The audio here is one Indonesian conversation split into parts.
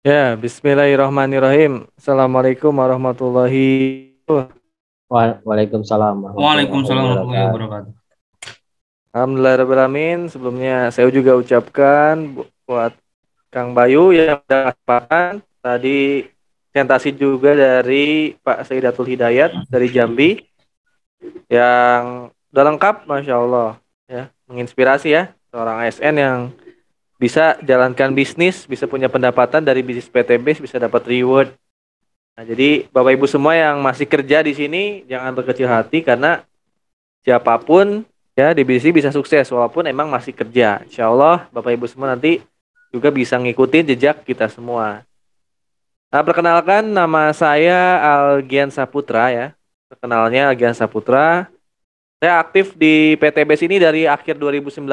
Ya, bismillahirrahmanirrahim. Assalamualaikum warahmatullahi wabarakatuh. Waalaikumsalam warahmatullahi Waalaikumsalam warahmatullahi wabarakatuh. wabarakatuh. Alhamdulillahirrahmanirrahim. Sebelumnya saya juga ucapkan buat Kang Bayu yang sudah kesempatan. Tadi presentasi juga dari Pak Saidatul Hidayat dari Jambi yang udah lengkap, Masya Allah. Ya, menginspirasi ya, seorang ASN yang bisa jalankan bisnis, bisa punya pendapatan dari bisnis PTB, bisa dapat reward. Nah, jadi Bapak Ibu semua yang masih kerja di sini jangan berkecil hati karena siapapun ya di bisnis bisa sukses walaupun emang masih kerja. Insya Allah Bapak Ibu semua nanti juga bisa ngikutin jejak kita semua. Nah, perkenalkan nama saya Algian Saputra ya. Perkenalnya Algian Saputra. Saya aktif di PTBS ini dari akhir 2019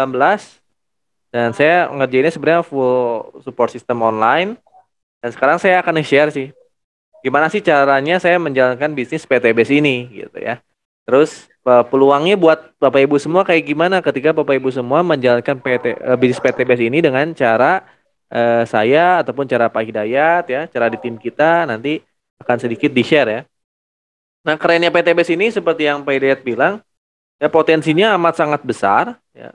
dan saya ngerjainnya sebenarnya full support system online. Dan sekarang saya akan share sih gimana sih caranya saya menjalankan bisnis PTBS ini gitu ya. Terus peluangnya buat Bapak Ibu semua kayak gimana ketika Bapak Ibu semua menjalankan bisnis PTBS ini dengan cara saya ataupun cara Pak Hidayat ya, cara di tim kita nanti akan sedikit di-share ya. Nah, kerennya PTBS ini seperti yang Pak Hidayat bilang, ya potensinya amat sangat besar ya.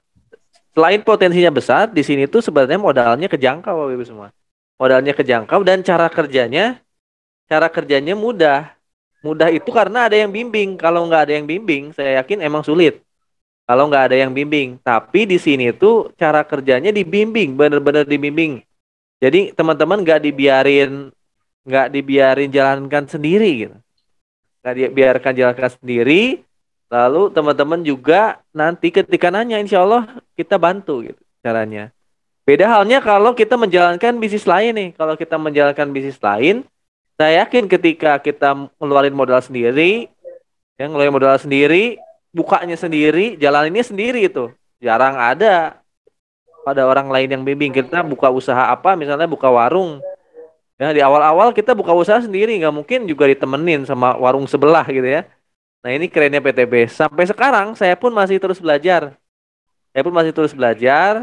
Selain potensinya besar, di sini tuh sebenarnya modalnya kejangkau Bapak Ibu semua. Modalnya kejangkau dan cara kerjanya mudah. Mudah itu karena ada yang bimbing. Kalau nggak ada yang bimbing, saya yakin emang sulit. Kalau nggak ada yang bimbing. Tapi di sini tuh cara kerjanya dibimbing, bener-bener dibimbing. Jadi teman-teman nggak dibiarin jalankan sendiri gitu. Nggak dibiarkan jalankan sendiri. Lalu teman-teman juga nanti ketika nanya, insya Allah kita bantu gitu caranya. Beda halnya kalau kita menjalankan bisnis lain nih. Kalau kita menjalankan bisnis lain, saya yakin ketika kita ngeluarin modal sendiri, yang ngeluarin modal sendiri, bukanya sendiri, jalaninnya sendiri itu. Jarang ada pada orang lain yang bimbing. Kita buka usaha apa, misalnya buka warung. Ya, di awal-awal kita buka usaha sendiri, nggak mungkin juga ditemenin sama warung sebelah gitu ya. Nah, ini kerennya PTB. Sampai sekarang saya pun masih terus belajar. Saya pun masih terus belajar.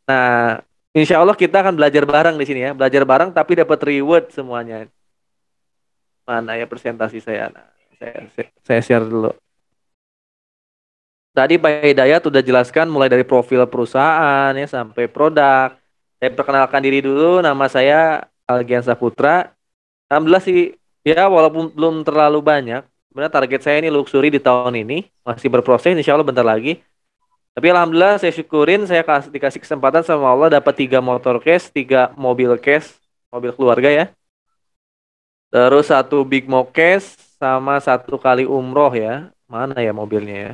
Nah, insya Allah kita akan belajar bareng di sini ya. Belajar bareng tapi dapat reward semuanya. Mana ya presentasi saya? Nah, saya share dulu. Tadi Pak Hidayat sudah jelaskan mulai dari profil perusahaan ya sampai produk. Saya perkenalkan diri dulu, nama saya Algian Saputra. Alhamdulillah sih ya walaupun belum terlalu banyak. Sebenarnya target saya ini luxury di tahun ini masih berproses, insya Allah bentar lagi. Tapi alhamdulillah saya syukurin saya dikasih kesempatan sama Allah dapat 3 motor cash, 3 mobil cash, mobil keluarga ya. Terus 1 big mo cash sama 1 kali umroh ya. Mana ya mobilnya ya?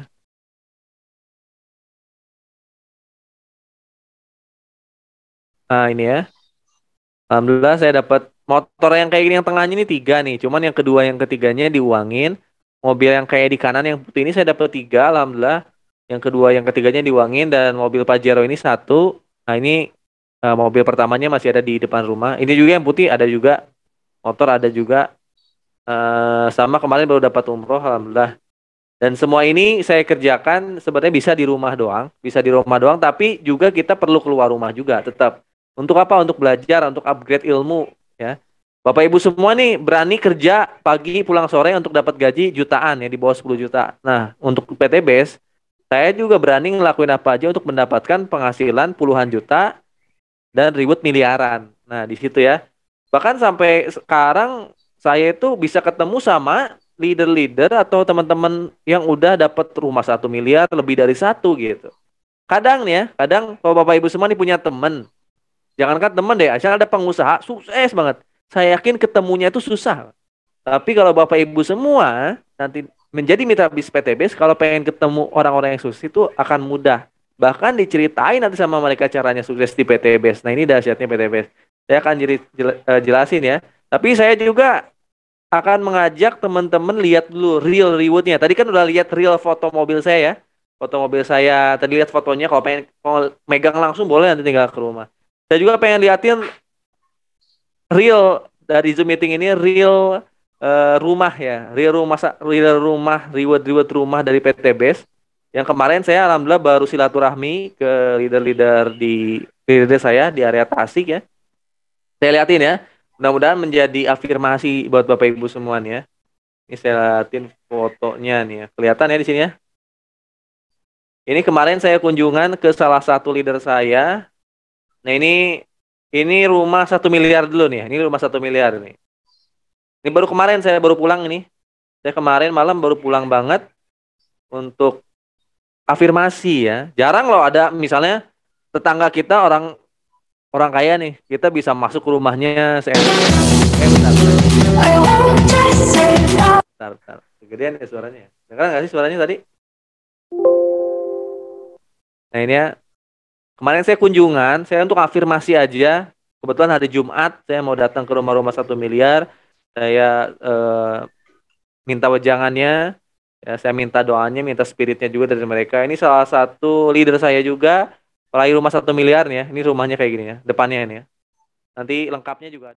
Nah ini ya. Alhamdulillah saya dapat motor yang kayak gini yang tengahnya ini 3 nih. Cuman yang kedua yang ketiganya diuangin. Mobil yang kayak di kanan yang putih ini saya dapat 3. Alhamdulillah. Yang kedua yang ketiganya diuangin dan mobil Pajero ini 1. Nah ini mobil pertamanya masih ada di depan rumah. Ini juga yang putih ada juga. Motor ada juga. Sama kemarin baru dapat umroh. Alhamdulillah. Dan semua ini saya kerjakan sebenarnya bisa di rumah doang, tapi juga kita perlu keluar rumah juga tetap. Untuk apa? Untuk belajar, untuk upgrade ilmu, ya. Bapak Ibu semua nih berani kerja pagi pulang sore untuk dapat gaji jutaan ya di bawah 10 juta. Nah, untuk PTBS, saya juga berani ngelakuin apa aja untuk mendapatkan penghasilan puluhan juta dan reward miliaran. Nah, di situ ya. Bahkan sampai sekarang saya itu bisa ketemu sama leader-leader atau teman-teman yang udah dapat rumah 1 miliar lebih dari satu gitu. Kadang nih ya, kadang kalau Bapak Ibu semua nih punya teman, jangankan teman deh, asal ada pengusaha sukses banget. Saya yakin ketemunya itu susah. Tapi kalau Bapak Ibu semua nanti menjadi mitra bis PTBS, kalau pengen ketemu orang-orang yang sukses itu akan mudah. Bahkan diceritain nanti sama mereka caranya sukses di PTBS. Nah ini dahsyatnya PTBS. Saya akan jelasin ya. Tapi saya juga akan mengajak teman-teman lihat dulu real rewardnya. Tadi kan udah lihat real foto mobil saya ya. Foto mobil saya, tadi lihat fotonya. Kalau pengen mau megang langsung boleh nanti tinggal ke rumah. Saya juga pengen liatin real dari Zoom meeting ini real rumah ya, real rumah reward rumah dari PTBS. Yang kemarin saya alhamdulillah baru silaturahmi ke leader-leader saya di area Tasik ya. Saya liatin ya. Mudah-mudahan menjadi afirmasi buat Bapak Ibu semua nih ya. Ini saya liatin fotonya nih ya. Kelihatan ya di sini ya. Ini kemarin saya kunjungan ke salah satu leader saya. Nah ini rumah 1 miliar dulu nih. Ini rumah 1 miliar nih. Ini baru kemarin saya baru pulang ini. Saya kemarin malam baru pulang banget untuk afirmasi ya. Jarang loh ada misalnya tetangga kita orang kaya nih. Kita bisa masuk ke rumahnya bentar. Kegedean ya suaranya. Dengar nggak sih suaranya tadi? Nah ini ya. Kemarin saya kunjungan, saya untuk afirmasi aja. Kebetulan hari Jumat saya mau datang ke rumah-rumah 1 miliar. Saya minta wejangannya, ya, saya minta doanya, minta spiritnya juga dari mereka. Ini salah satu leader saya juga, peraih rumah 1 miliar nih ya. Ini rumahnya kayak gini ya, depannya ini ya. Nanti lengkapnya juga.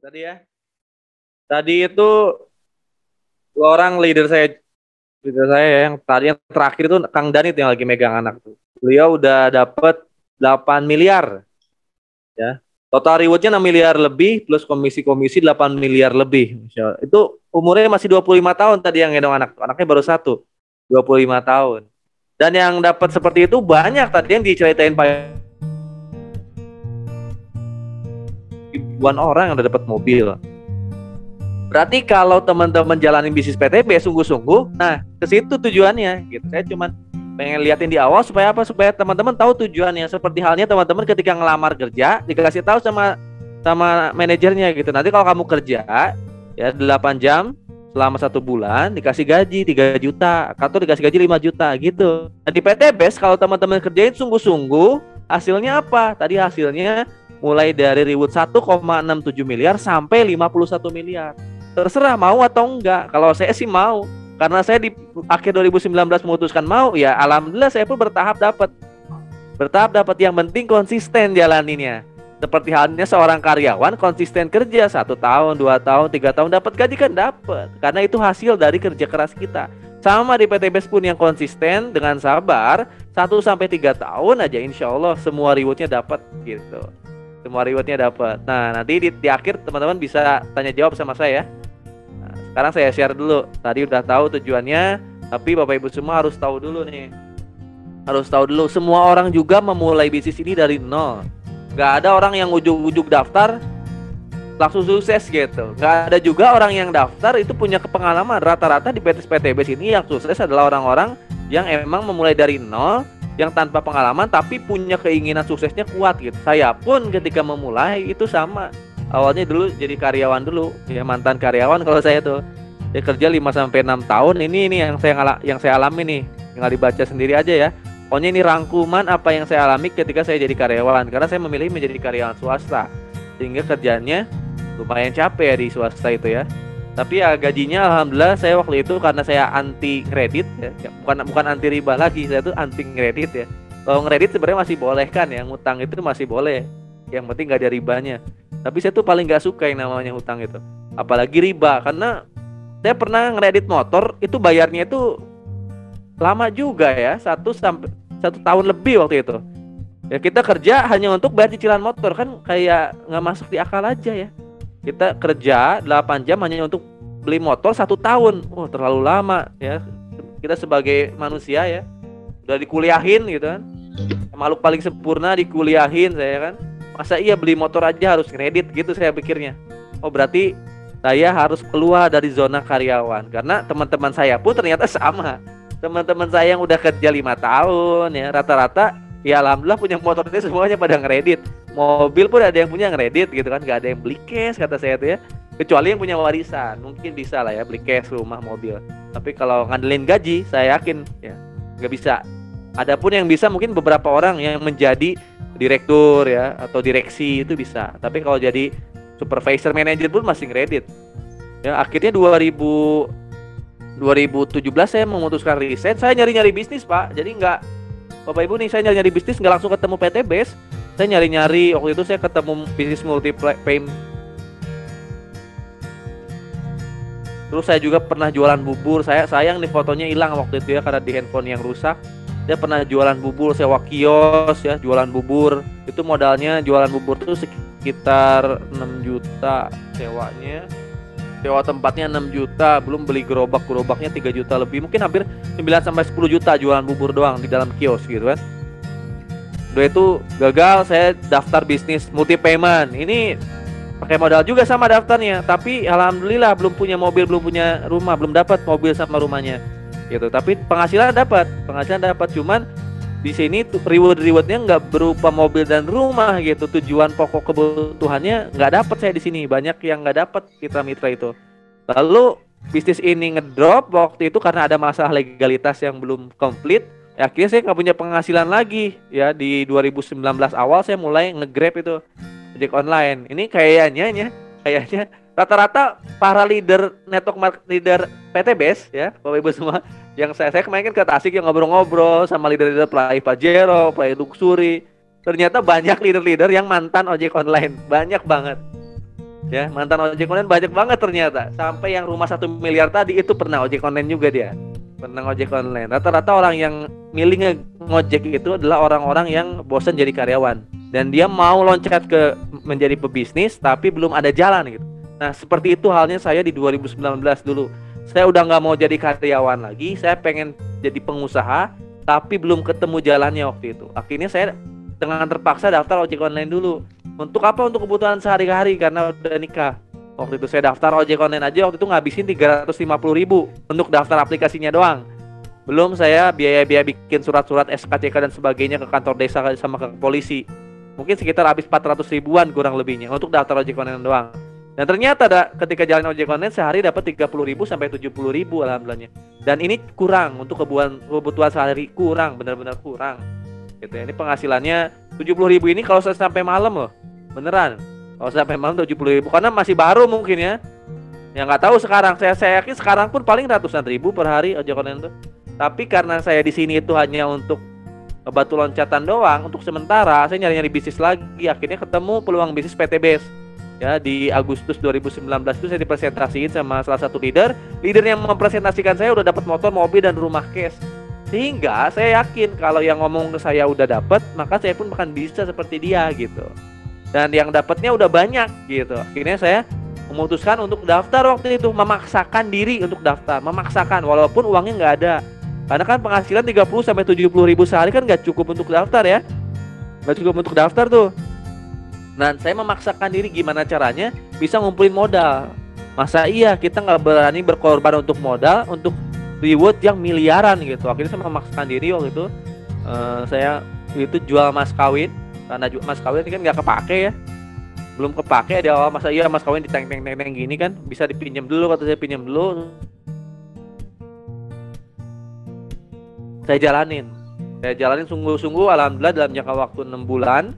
Tadi ya. Tadi itu 2 orang leader saya yang tadi yang terakhir itu Kang Danit yang lagi megang anak tuh. Beliau udah dapat 8 miliar. Ya. Total rewardnya 6 miliar lebih plus komisi-komisi 8 miliar lebih. Itu umurnya masih 25 tahun tadi yang gendong anak. Anaknya baru 1. 25 tahun. Dan yang dapat seperti itu banyak tadi yang diceritain Pak. Ribuan orang yang udah dapat mobil. Berarti kalau teman-teman jalanin bisnis PTB sungguh-sungguh, nah ke situ tujuannya gitu. Saya cuman pengen liatin di awal supaya apa? Supaya teman-teman tahu tujuannya. Seperti halnya teman-teman ketika ngelamar kerja dikasih tahu sama manajernya gitu. Nanti kalau kamu kerja ya 8 jam selama 1 bulan dikasih gaji 3 juta, kantor dikasih gaji 5 juta gitu. Nah, di PT Best kalau teman-teman kerjain sungguh-sungguh, hasilnya apa? Tadi hasilnya mulai dari reward 1,67 miliar sampai 51 miliar. Terserah mau atau enggak. Kalau saya sih mau, karena saya di akhir 2019 memutuskan mau, ya alhamdulillah saya pun bertahap dapat. Yang penting konsisten jalaninnya. Seperti halnya seorang karyawan konsisten kerja 1 tahun, 2 tahun, 3 tahun dapat gaji kan dapat. Karena itu hasil dari kerja keras kita. Sama di PT Best pun yang konsisten dengan sabar 1-3 tahun aja insya Allah semua rewardnya dapat gitu. Semua rewardnya dapat. Nah nanti di akhir teman-teman bisa tanya jawab sama saya. Nah, sekarang saya share dulu. Tadi udah tahu tujuannya, tapi Bapak Ibu semua harus tahu dulu nih. Harus tahu dulu, semua orang juga memulai bisnis ini dari nol. Gak ada orang yang ujuk-ujuk daftar langsung sukses gitu. Gak ada juga orang yang daftar itu punya pengalaman. Rata-rata di PT Best ini yang sukses adalah orang-orang yang emang memulai dari nol, yang tanpa pengalaman tapi punya keinginan suksesnya kuat gitu. Saya pun ketika memulai itu sama. Awalnya dulu jadi karyawan dulu, ya mantan karyawan kalau saya tuh. Saya kerja 5-6 tahun. Ini yang saya alami nih. Tinggal dibaca sendiri aja ya. Pokoknya ini rangkuman apa yang saya alami ketika saya jadi karyawan. Karena saya memilih menjadi karyawan swasta, sehingga kerjanya lumayan capek ya di swasta itu ya. Tapi ya gajinya alhamdulillah saya waktu itu karena saya anti kredit ya. Bukan anti riba lagi, saya tuh anti kredit ya. Kalau kredit sebenarnya masih boleh kan ya, ngutang itu masih boleh. Yang penting gak ada ribanya. Tapi saya tuh paling gak suka yang namanya hutang itu. Apalagi riba, karena saya pernah ngeredit motor itu bayarnya itu lama juga ya, 1 tahun lebih waktu itu. Ya kita kerja hanya untuk bayar cicilan motor, kan kayak nggak masuk di akal aja ya. Kita kerja 8 jam hanya untuk beli motor 1 tahun. Oh terlalu lama ya. Kita sebagai manusia ya udah dikuliahin gitu kan, makhluk paling sempurna dikuliahin saya kan. Masa iya beli motor aja harus kredit gitu saya pikirnya. Oh berarti saya harus keluar dari zona karyawan. Karena teman-teman saya pun ternyata sama. Teman-teman saya yang udah kerja 5 tahun ya, rata-rata ya alhamdulillah punya motor ini semuanya pada ngeredit. Mobil pun ada yang punya ngeredit gitu kan, gak ada yang beli cash kata saya tuh ya. Kecuali yang punya warisan, mungkin bisa lah ya beli cash rumah, mobil. Tapi kalau ngandelin gaji, saya yakin ya gak bisa. Adapun yang bisa mungkin beberapa orang yang menjadi direktur ya atau direksi itu bisa. Tapi kalau jadi supervisor manager pun masih ngeredit. Ya akhirnya 2017 saya memutuskan resign. Saya nyari-nyari bisnis Pak. Jadi nggak, Bapak Ibu nih, saya nyari-nyari bisnis nggak langsung ketemu PT Best. Saya nyari-nyari, waktu itu saya ketemu bisnis multi payment. Terus saya juga pernah jualan bubur. Saya sayang nih fotonya hilang waktu itu ya karena di handphone yang rusak. Saya pernah jualan bubur, sewa kios ya, jualan bubur. Itu modalnya jualan bubur tuh sekitar 6 juta sewanya. Sewa tempatnya 6 juta, belum beli gerobaknya 3 juta lebih. Mungkin hampir 9-10 juta jualan bubur doang di dalam kios gitu kan. Udah itu gagal, saya daftar bisnis multi payment. Ini pakai modal juga sama daftarnya, tapi alhamdulillah belum punya mobil, belum punya rumah, belum dapat mobil sama rumahnya gitu. Tapi penghasilan dapat, cuman di sini rewardnya nggak berupa mobil dan rumah gitu. Tujuan pokok kebutuhannya nggak dapat saya di sini. Banyak yang nggak dapat mitra-mitra itu. Lalu bisnis ini ngedrop waktu itu karena ada masalah legalitas yang belum komplit. Ya, akhirnya saya nggak punya penghasilan lagi. Ya di 2019 awal saya mulai nge-Grab itu, ojek online. Ini kayaknya rata-rata para network leader PT Best ya, Bapak Ibu semua. Yang saya kemarin kan ke Tasik yang ngobrol-ngobrol sama leader-leader Play Pajero, Play Luxury. Ternyata banyak leader-leader yang mantan ojek online, banyak banget. Ya, mantan ojek online banyak banget ternyata. Sampai yang rumah 1 miliar tadi itu pernah ojek online juga dia. Pernah ojek online. Rata-rata orang yang milih ngojek itu adalah orang-orang yang bosan jadi karyawan dan dia mau loncat ke menjadi pebisnis tapi belum ada jalan gitu. Nah, seperti itu halnya saya di 2019 dulu. Saya udah nggak mau jadi karyawan lagi, saya pengen jadi pengusaha, tapi belum ketemu jalannya waktu itu. Akhirnya saya dengan terpaksa daftar ojek online dulu. Untuk apa? Untuk kebutuhan sehari-hari karena udah nikah. Waktu itu saya daftar ojek online aja, waktu itu ngabisin 350.000 untuk daftar aplikasinya doang. Belum saya biaya-biaya bikin surat-surat SKCK dan sebagainya ke kantor desa sama ke polisi. Mungkin sekitar habis 400 ribuan kurang lebihnya untuk daftar ojek online doang. Dan ternyata ketika jalan ojek online sehari dapat 30.000 sampai 70.000 alhamdulillahnya. Dan ini kurang untuk kebutuhan sehari, kurang, benar-benar kurang. Gitu ya. Ini penghasilannya 70.000 ini kalau sampai malam loh. Beneran. Kalau sampai malam 70.000 karena masih baru mungkin ya. Ya nggak tahu sekarang. Saya yakin sekarang pun paling ratusan ribu per hari ojek online itu. Tapi karena saya di sini itu hanya untuk batu loncatan doang, untuk sementara saya nyari-nyari bisnis lagi. Akhirnya ketemu peluang bisnis PTBS. Ya, di Agustus 2019 itu saya dipresentasiin sama salah satu leader yang mempresentasikan saya udah dapat motor, mobil, dan rumah cash. Sehingga saya yakin kalau yang ngomong ke saya udah dapat, maka saya pun akan bisa seperti dia gitu. Dan yang dapatnya udah banyak gitu. Akhirnya saya memutuskan untuk daftar waktu itu, memaksakan diri untuk daftar, memaksakan walaupun uangnya nggak ada. Karena kan penghasilan 30 sampai 70.000 sehari kan nggak cukup untuk daftar ya. Nggak cukup untuk daftar tuh. Nah, saya memaksakan diri gimana caranya bisa ngumpulin modal. Masa iya kita nggak berani berkorban untuk modal, untuk reward yang miliaran gitu. Akhirnya saya memaksakan diri waktu itu. Saya itu jual mas kawin. Karena mas kawin ini kan nggak kepake ya. Belum kepake di awal, masa iya mas kawin di teng gini kan. Bisa dipinjam dulu, kata saya pinjam dulu. Saya jalanin sungguh-sungguh, alhamdulillah dalam jangka waktu 6 bulan.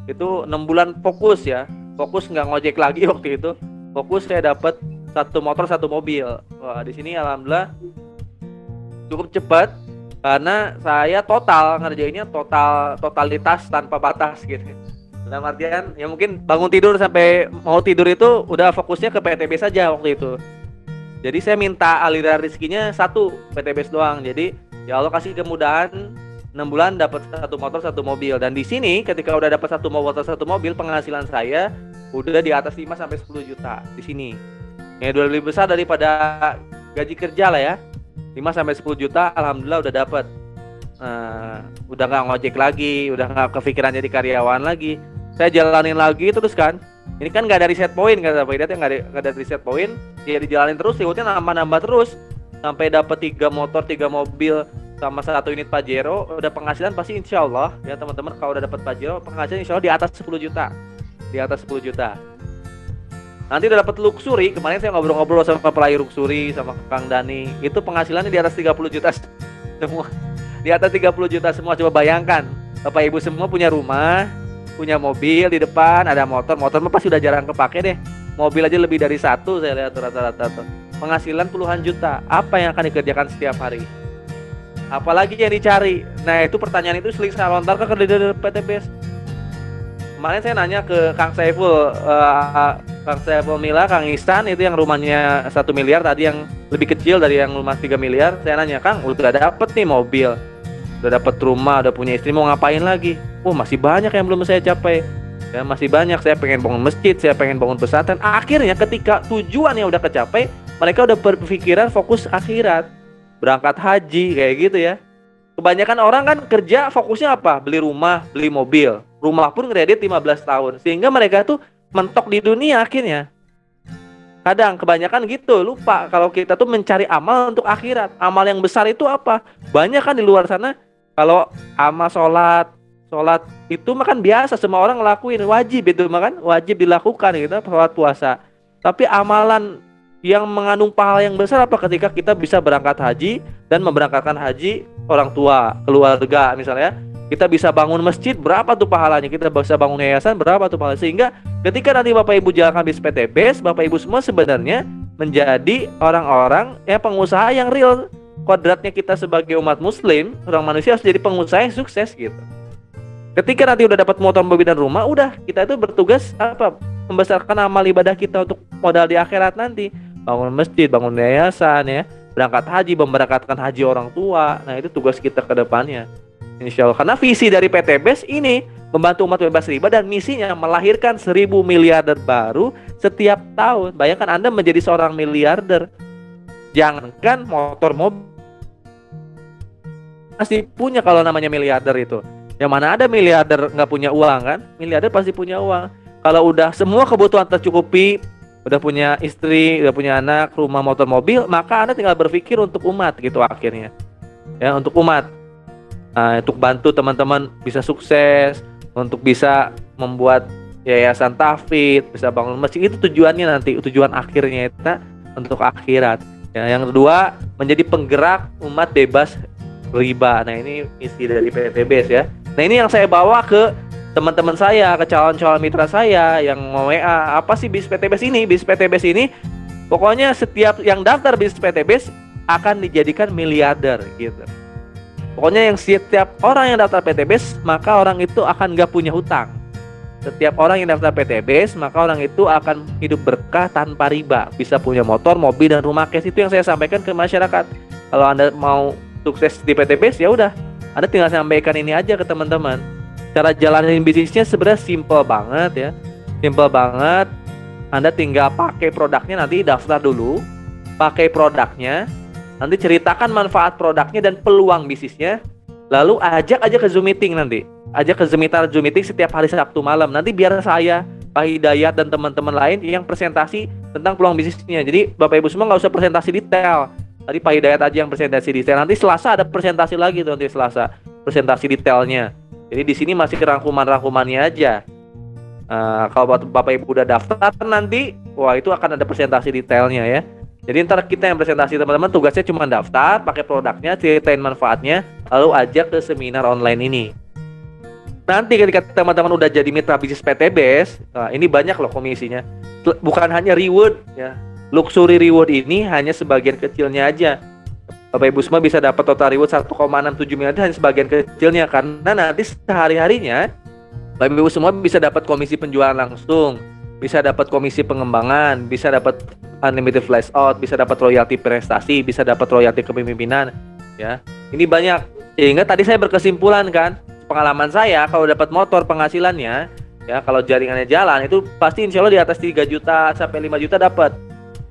Itu 6 bulan fokus ya, fokus nggak ngojek lagi waktu itu, fokus saya dapat 1 motor 1 mobil. Wah, di sini alhamdulillah cukup cepat karena saya ngerjainnya totalitas tanpa batas gitu. Dalam artian ya mungkin bangun tidur sampai mau tidur itu udah fokusnya ke PTB saja waktu itu. Jadi saya minta aliran rezekinya 1 PTBS doang. Jadi ya Allah kasih kemudahan 6 bulan dapat 1 motor 1 mobil. Dan di sini ketika udah dapat 1 motor 1 mobil, penghasilan saya udah di atas 5 sampai 10 juta di sini. Ya udah lebih besar daripada gaji kerja lah ya. 5 sampai 10 juta alhamdulillah udah dapat. Udah nggak ngojek lagi, udah nggak kepikiran jadi karyawan lagi. Saya jalanin lagi terus kan. Ini kan nggak ada reset point kata Pak Hidayat, nggak ada reset point. Ya dijalanin terus, rewardnya nambah terus sampai dapat 3 motor 3 mobil sama 1 unit Pajero. Udah penghasilan pasti insya Allah ya teman-teman, kalau udah dapat Pajero penghasilan insya Allah di atas 10 juta, di atas 10 juta. Nanti udah dapat luxury, kemarin saya ngobrol-ngobrol sama pelayu luxury sama Kang Dani, itu penghasilannya di atas 30 juta semua, di atas 30 juta semua. Coba bayangkan Bapak Ibu semua punya rumah, punya mobil di depan, ada motor mah pasti udah jarang kepake deh, mobil aja lebih dari 1 saya lihat rata-rata tuh. Penghasilan puluhan juta, apa yang akan dikerjakan setiap hari? Apalagi yang dicari? Nah itu pertanyaan itu sering saya lontarkan ke leader PTBS. Kemarin saya nanya ke Kang Saiful Mila, Kang Ihsan itu yang rumahnya 1 miliar tadi, yang lebih kecil dari yang rumah 3 miliar. Saya nanya, Kang udah dapet nih mobil, udah dapet rumah, udah punya istri, mau ngapain lagi? Masih banyak yang belum saya capai. Ya masih banyak, saya pengen bangun masjid, saya pengen bangun pesantren. Akhirnya ketika tujuannya udah kecapai, mereka udah berpikiran fokus akhirat, berangkat haji kayak gitu ya. Kebanyakan orang kan kerja fokusnya apa? Beli rumah, beli mobil. Rumah pun kredit 15 tahun. Sehingga mereka tuh mentok di dunia akhirnya. Kadang kebanyakan gitu, lupa kalau kita tuh mencari amal untuk akhirat. Amal yang besar itu apa? Banyak kan di luar sana. Kalau amal sholat itu makan biasa, semua orang ngelakuin, wajib itu makan, wajib dilakukan gitu, sholat puasa. Tapi amalan yang mengandung pahala yang besar apa? Ketika kita bisa berangkat haji dan memberangkatkan haji orang tua, keluarga misalnya. Kita bisa bangun masjid, berapa tuh pahalanya? Kita bisa bangun yayasan, berapa tuh pahalanya? Sehingga ketika nanti Bapak Ibu jalankan bisnis PTBS, Bapak Ibu semua sebenarnya menjadi orang-orang pengusaha yang real. Kodratnya kita sebagai umat muslim, orang manusia harus jadi pengusaha yang sukses gitu. Ketika nanti udah dapat motor, mobil, dan rumah, udah kita itu bertugas apa? Membesarkan amal ibadah kita untuk modal di akhirat nanti. Bangun masjid, bangun yayasan ya, berangkat haji, memberangkatkan haji orang tua. Nah itu tugas kita ke depannya, insya Allah. Karena visi dari PTBS ini membantu umat bebas riba, dan misinya melahirkan 1000 miliarder baru setiap tahun. Bayangkan Anda menjadi seorang miliarder, jangankan motor, mobil pasti punya. Kalau namanya miliarder itu, yang mana ada miliarder nggak punya uang kan? Miliarder pasti punya uang. Kalau udah semua kebutuhan tercukupi, udah punya istri, udah punya anak, rumah, motor, mobil, maka Anda tinggal berpikir untuk umat gitu akhirnya. Ya, untuk umat. Untuk bantu teman-teman bisa sukses, untuk bisa membuat yayasan tahfidz, bisa bangun masjid. Itu tujuannya nanti, tujuan akhirnya itu untuk akhirat. Ya, yang kedua, menjadi penggerak umat bebas riba. Nah, ini misi dari PTBS ya. Nah, ini yang saya bawa ke teman-teman saya, ke calon-calon mitra saya yang mau WA. Apa sih bisnis PTBS ini? Bisnis PTBS ini pokoknya setiap yang daftar bisnis PTBS akan dijadikan miliarder gitu. Pokoknya yang setiap orang yang daftar PTBS, maka orang itu akan gak punya hutang. Setiap orang yang daftar PTBS, maka orang itu akan hidup berkah tanpa riba. Bisa punya motor, mobil, dan rumah cash. Itu yang saya sampaikan ke masyarakat. Kalau Anda mau sukses di PTBS, ya udah, Anda tinggal sampaikan ini aja ke teman-teman. Cara jalanin bisnisnya sebenarnya simple banget ya. Simple banget. Anda tinggal pakai produknya, nanti daftar dulu. Pakai produknya, nanti ceritakan manfaat produknya dan peluang bisnisnya. Lalu ajak aja ke Zoom meeting nanti. Ajak ke Zoom meeting setiap hari Sabtu malam. Nanti biar saya, Pak Hidayat, dan teman-teman lain yang presentasi tentang peluang bisnisnya. Jadi Bapak Ibu semua nggak usah presentasi detail. Tadi Pak Hidayat aja yang presentasi detail. Nanti Selasa ada presentasi lagi tuh, nanti Selasa presentasi detailnya. Jadi di sini masih rangkuman-rangkumannya aja. Kalau Bapak Ibu udah daftar nanti, wah itu akan ada presentasi detailnya ya. Jadi ntar kita yang presentasi, teman-teman tugasnya cuma daftar, pakai produknya, ceritain manfaatnya, lalu ajak ke seminar online ini. Nanti ketika teman-teman udah jadi mitra bisnis PTBS, ini banyak loh komisinya. Bukan hanya reward ya. Luxury reward ini hanya sebagian kecilnya aja. Bapak Ibu semua bisa dapat total reward 1,67 miliar itu hanya sebagian kecilnya, karena nanti sehari-harinya Bapak Ibu semua bisa dapat komisi penjualan langsung, bisa dapat komisi pengembangan, bisa dapat unlimited flash out, bisa dapat royalti prestasi, bisa dapat royalti kepemimpinan ya. Ini banyak. Sehingga tadi saya berkesimpulan kan, pengalaman saya kalau dapat motor penghasilannya ya, kalau jaringannya jalan itu pasti insya Allah di atas 3 juta sampai 5 juta dapat.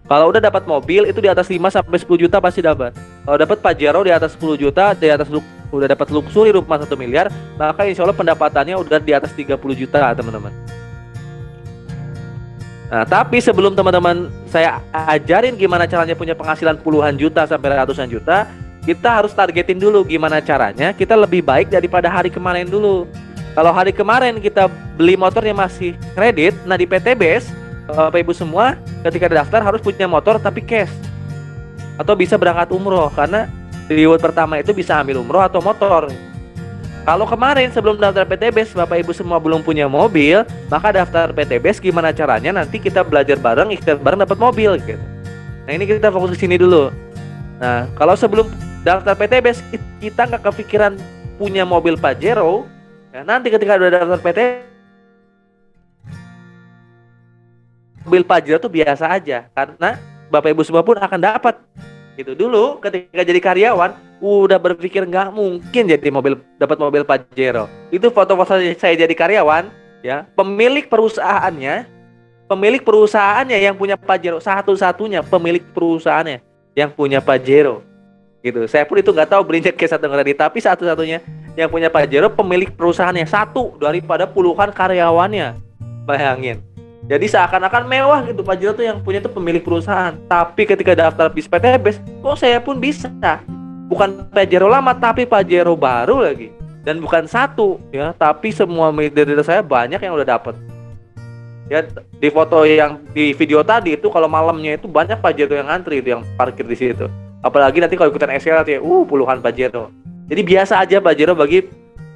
Kalau udah dapat mobil itu di atas 5 sampai 10 juta pasti dapat. Kalau dapat Pajero di atas 10 juta, di atas udah dapat luxury rumah 1 miliar, maka insya Allah pendapatannya udah di atas 30 juta teman-teman. Nah, tapi sebelum teman-teman saya ajarin gimana caranya punya penghasilan puluhan juta sampai ratusan juta, kita harus targetin dulu gimana caranya kita lebih baik daripada hari kemarin dulu. Kalau hari kemarin kita beli motornya masih kredit, nah di PTBS Bapak Ibu semua ketika daftar harus punya motor tapi cash, atau bisa berangkat umroh, karena reward pertama itu bisa ambil umroh atau motor. Kalau kemarin sebelum daftar PTBS Bapak Ibu semua belum punya mobil, maka daftar PTBS gimana caranya nanti kita belajar bareng, ikhtiar bareng dapat mobil gitu. Nah ini kita fokus ke sini dulu. Nah kalau sebelum daftar PTBS kita nggak kepikiran punya mobil Pajero, ya, nanti ketika udah daftar PTBS mobil Pajero tuh biasa aja, karena Bapak Ibu semua pun akan dapat. Gitu dulu ketika jadi karyawan udah berpikir nggak mungkin jadi dapat mobil Pajero. Itu foto-foto saya jadi karyawan ya, pemilik perusahaannya yang punya Pajero, satu-satunya pemilik perusahaannya yang punya Pajero gitu. Saya pun itu nggak tahu berinjak ke satu tadi, tapi satu-satunya yang punya Pajero pemilik perusahaannya, satu daripada puluhan karyawannya. Bayangin. Jadi seakan-akan mewah gitu, Pajero tuh yang punya tuh pemilik perusahaan. Tapi ketika daftar bis PTBS, kok saya pun bisa. Bukan Pajero lama, tapi Pajero baru lagi. Dan bukan satu ya, tapi semua mitra saya banyak yang udah dapet. Ya di foto yang di video tadi itu kalau malamnya itu banyak Pajero yang antri itu, yang parkir di situ. Apalagi nanti kalau ikutan SLT, puluhan Pajero. Jadi biasa aja Pajero bagi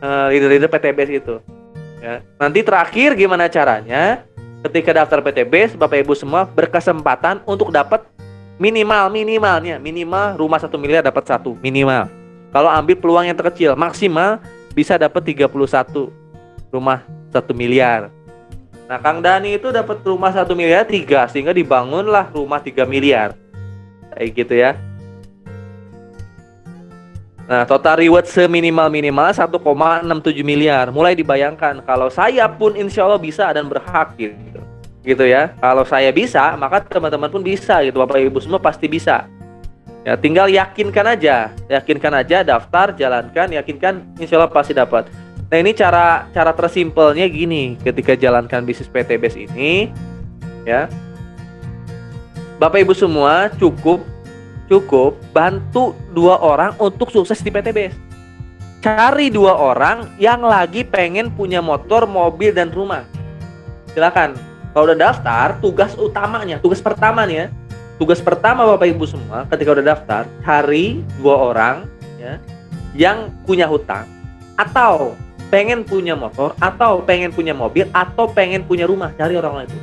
leader-leader PTBS itu. Ya. Nanti terakhir gimana caranya? Ketika daftar PTBS, Bapak Ibu semua berkesempatan untuk dapat minimal rumah 1 miliar dapat 1 minimal. Kalau ambil peluang yang terkecil, maksimal bisa dapat 31 rumah 1 miliar. Nah, Kang Dani itu dapat rumah 1 miliar 3, sehingga dibangunlah rumah 3 miliar. Kayak gitu ya. Nah, total reward seminimal-minimal 1,67 miliar. Mulai dibayangkan kalau saya pun insya Allah bisa dan berhak gitu ya. Kalau saya bisa, maka teman-teman pun bisa gitu. Bapak Ibu semua pasti bisa. Ya, tinggal yakinkan aja, daftar, jalankan, yakinkan, insya Allah pasti dapat. Nah, ini cara tersimpelnya gini, ketika jalankan bisnis PTBS ini, ya, Bapak Ibu semua cukup bantu 2 orang untuk sukses di PTBS. Cari 2 orang yang lagi pengen punya motor, mobil, dan rumah. silakan. Kalau udah daftar, tugas utamanya, tugas pertama nih ya. Tugas pertama Bapak Ibu semua ketika udah daftar, cari 2 orang ya yang punya hutang atau pengen punya motor atau pengen punya mobil atau pengen punya rumah, cari orang itu.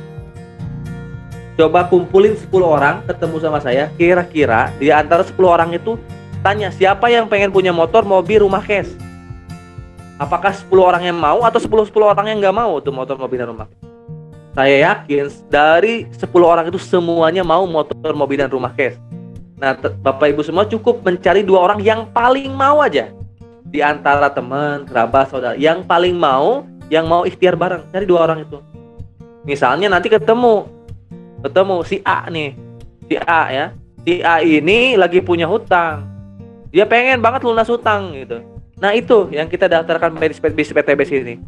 Coba kumpulin 10 orang ketemu sama saya, kira-kira di antara 10 orang itu tanya siapa yang pengen punya motor, mobil, rumah, cash. Apakah 10 orang yang mau atau 10 orang yang nggak mau tuh motor, mobil, dan rumah? Saya yakin dari 10 orang itu semuanya mau motor, mobil, dan rumah cash. Nah, Bapak Ibu semua cukup mencari 2 orang yang paling mau aja. Di antara teman, kerabat, saudara, yang paling mau, yang mau ikhtiar bareng, cari 2 orang itu. Misalnya nanti ketemu si A nih. Si A ya. Si A ini lagi punya hutang. Dia pengen banget lunas hutang gitu. Nah, itu yang kita daftarkan bis PTBS ini.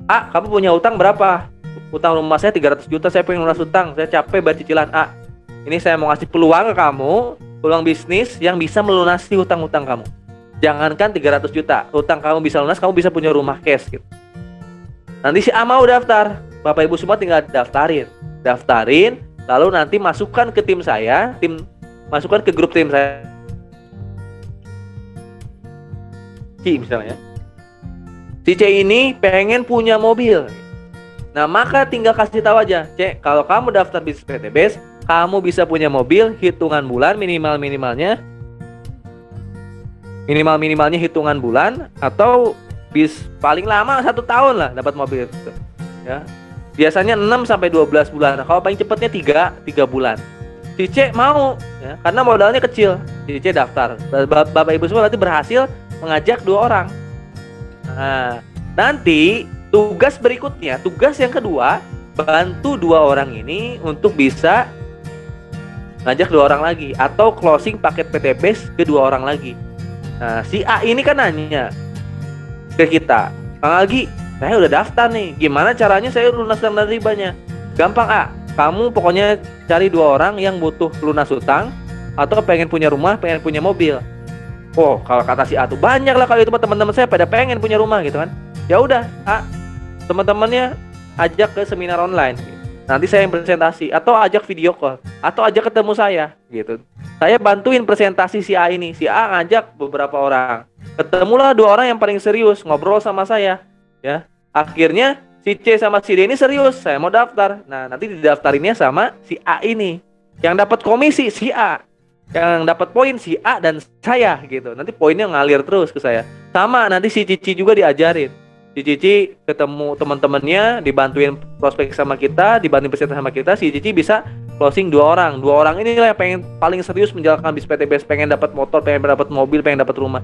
A, kamu punya hutang berapa? Hutang rumah saya 300 juta, saya pengen lunas hutang, saya capek bayar cicilan. A, ini saya mau ngasih peluang ke kamu, peluang bisnis yang bisa melunasi hutang-hutang kamu. Jangankan 300 juta, hutang kamu bisa lunas, kamu bisa punya rumah cash gitu. Nanti si A mau daftar, Bapak Ibu semua tinggal daftarin, lalu nanti masukkan ke tim saya, masukkan ke grup tim saya. Misalnya si C ini pengen punya mobil. Nah, maka tinggal kasih tahu aja, C, kalau kamu daftar bisnis PTBS, kamu bisa punya mobil hitungan bulan, minimalnya hitungan bulan, atau paling lama 1 tahun lah dapat mobil itu ya. Biasanya 6 sampai 12 bulan. Kalau paling cepatnya 3 bulan. Si C mau ya, karena modalnya kecil. Si C daftar. Bapak Ibu semua nanti berhasil mengajak 2 orang. Nah, nanti tugas berikutnya, tugas yang kedua, bantu 2 orang ini untuk bisa ngajak 2 orang lagi atau closing paket PTBS ke 2 orang lagi. Nah, si A ini kan nanya ke kita, Kang Algi, saya udah daftar nih, gimana caranya saya lunas dan ribanya? Gampang, A, kamu pokoknya cari 2 orang yang butuh lunas hutang atau pengen punya rumah, pengen punya mobil. Oh, kalau kata si A tuh banyak lah, kalau itu teman-teman saya pada pengen punya rumah gitu kan. Ya udah, A, teman-temannya ajak ke seminar online. Nanti saya yang presentasi atau ajak video call atau ajak ketemu saya gitu. Saya bantuin presentasi si A ini. Si A ngajak beberapa orang. Ketemulah 2 orang yang paling serius ngobrol sama saya ya. Akhirnya si C sama si D ini serius, saya mau daftar. Nah, nanti didaftarinnya sama si A ini. Yang dapat komisi si A. Yang dapat poin si A dan saya gitu. Nanti poinnya ngalir terus ke saya. Sama nanti si Cici juga diajarin. Si Cici ketemu teman-temannya, dibantuin prospek sama kita, dibantuin presentasi sama kita. Si Cici bisa closing 2 orang. 2 orang inilah yang pengen paling serius menjalankan bis PTBS, pengen dapat motor, pengen dapat mobil, pengen dapat rumah.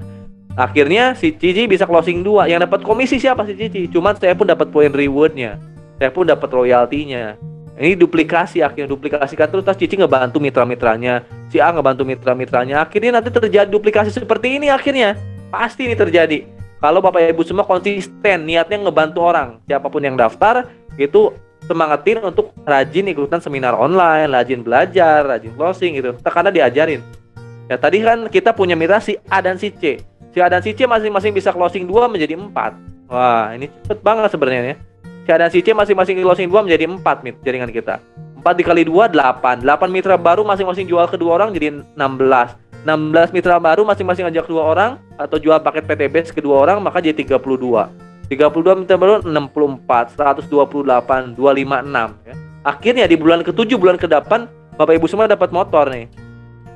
Akhirnya si Cici bisa closing 2. Yang dapat komisi siapa? Si Cici. Cuman saya pun dapat poin rewardnya. Saya pun dapat royaltinya. Ini duplikasi, akhirnya duplikasikan terus. Cici ngebantu mitra-mitranya, si A ngebantu mitra-mitranya. Akhirnya nanti terjadi duplikasi seperti ini akhirnya. Pasti ini terjadi. Kalau Bapak Ibu semua konsisten niatnya ngebantu orang, siapapun yang daftar itu semangatin untuk rajin ikutan seminar online, rajin belajar, rajin closing gitu. Karena diajarin. Ya tadi kan kita punya mitra si A dan si C. Si A dan si C masing-masing bisa closing 2 menjadi 4. Wah, ini cepet banget sebenarnya ya. Si A dan si C masing-masing closing 2 menjadi 4 jaringan kita. 4 dikali 2 8. 8 mitra baru masing-masing jual ke 2 orang jadi 16. 16 mitra baru masing-masing ajak 2 orang atau jual paket PTBS ke 2 orang, maka jadi 32. 32 mitra baru 64, 128, 256 ya. Akhirnya di bulan ke-7, bulan ke-8 Bapak Ibu semua dapat motor nih.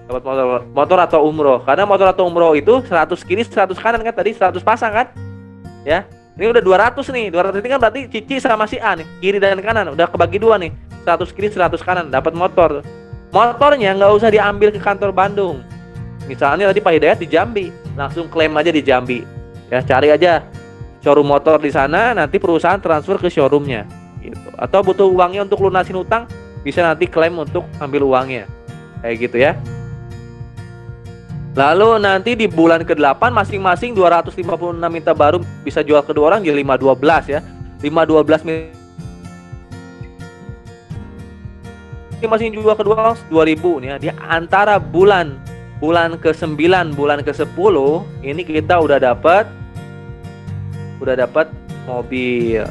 Dapat motor atau umroh. Karena motor atau umroh itu 100 kiri 100 kanan kan, tadi 100 pasang kan? Ya. Ini udah 200 nih. 200 ini kan berarti Cici sama si A nih, kiri dan kanan udah kebagi 2 nih. 100 kiri 100 kanan dapat motor. Motornya nggak usah diambil ke kantor Bandung. Misalnya tadi Pak Hidayat di Jambi, langsung klaim aja di Jambi. Ya, cari aja showroom motor di sana, nanti perusahaan transfer ke showroomnya gitu. Atau butuh uangnya untuk lunasin utang, bisa nanti klaim untuk ambil uangnya. Kayak gitu ya. Lalu nanti di bulan ke-8 masing-masing 256 mitra baru bisa jual ke 2 orang jadi 512 ya. 512 masing jual ke 2 orang 2000 nih ya. Di antara bulan ke-9, bulan ke-10 ini kita udah dapat mobil.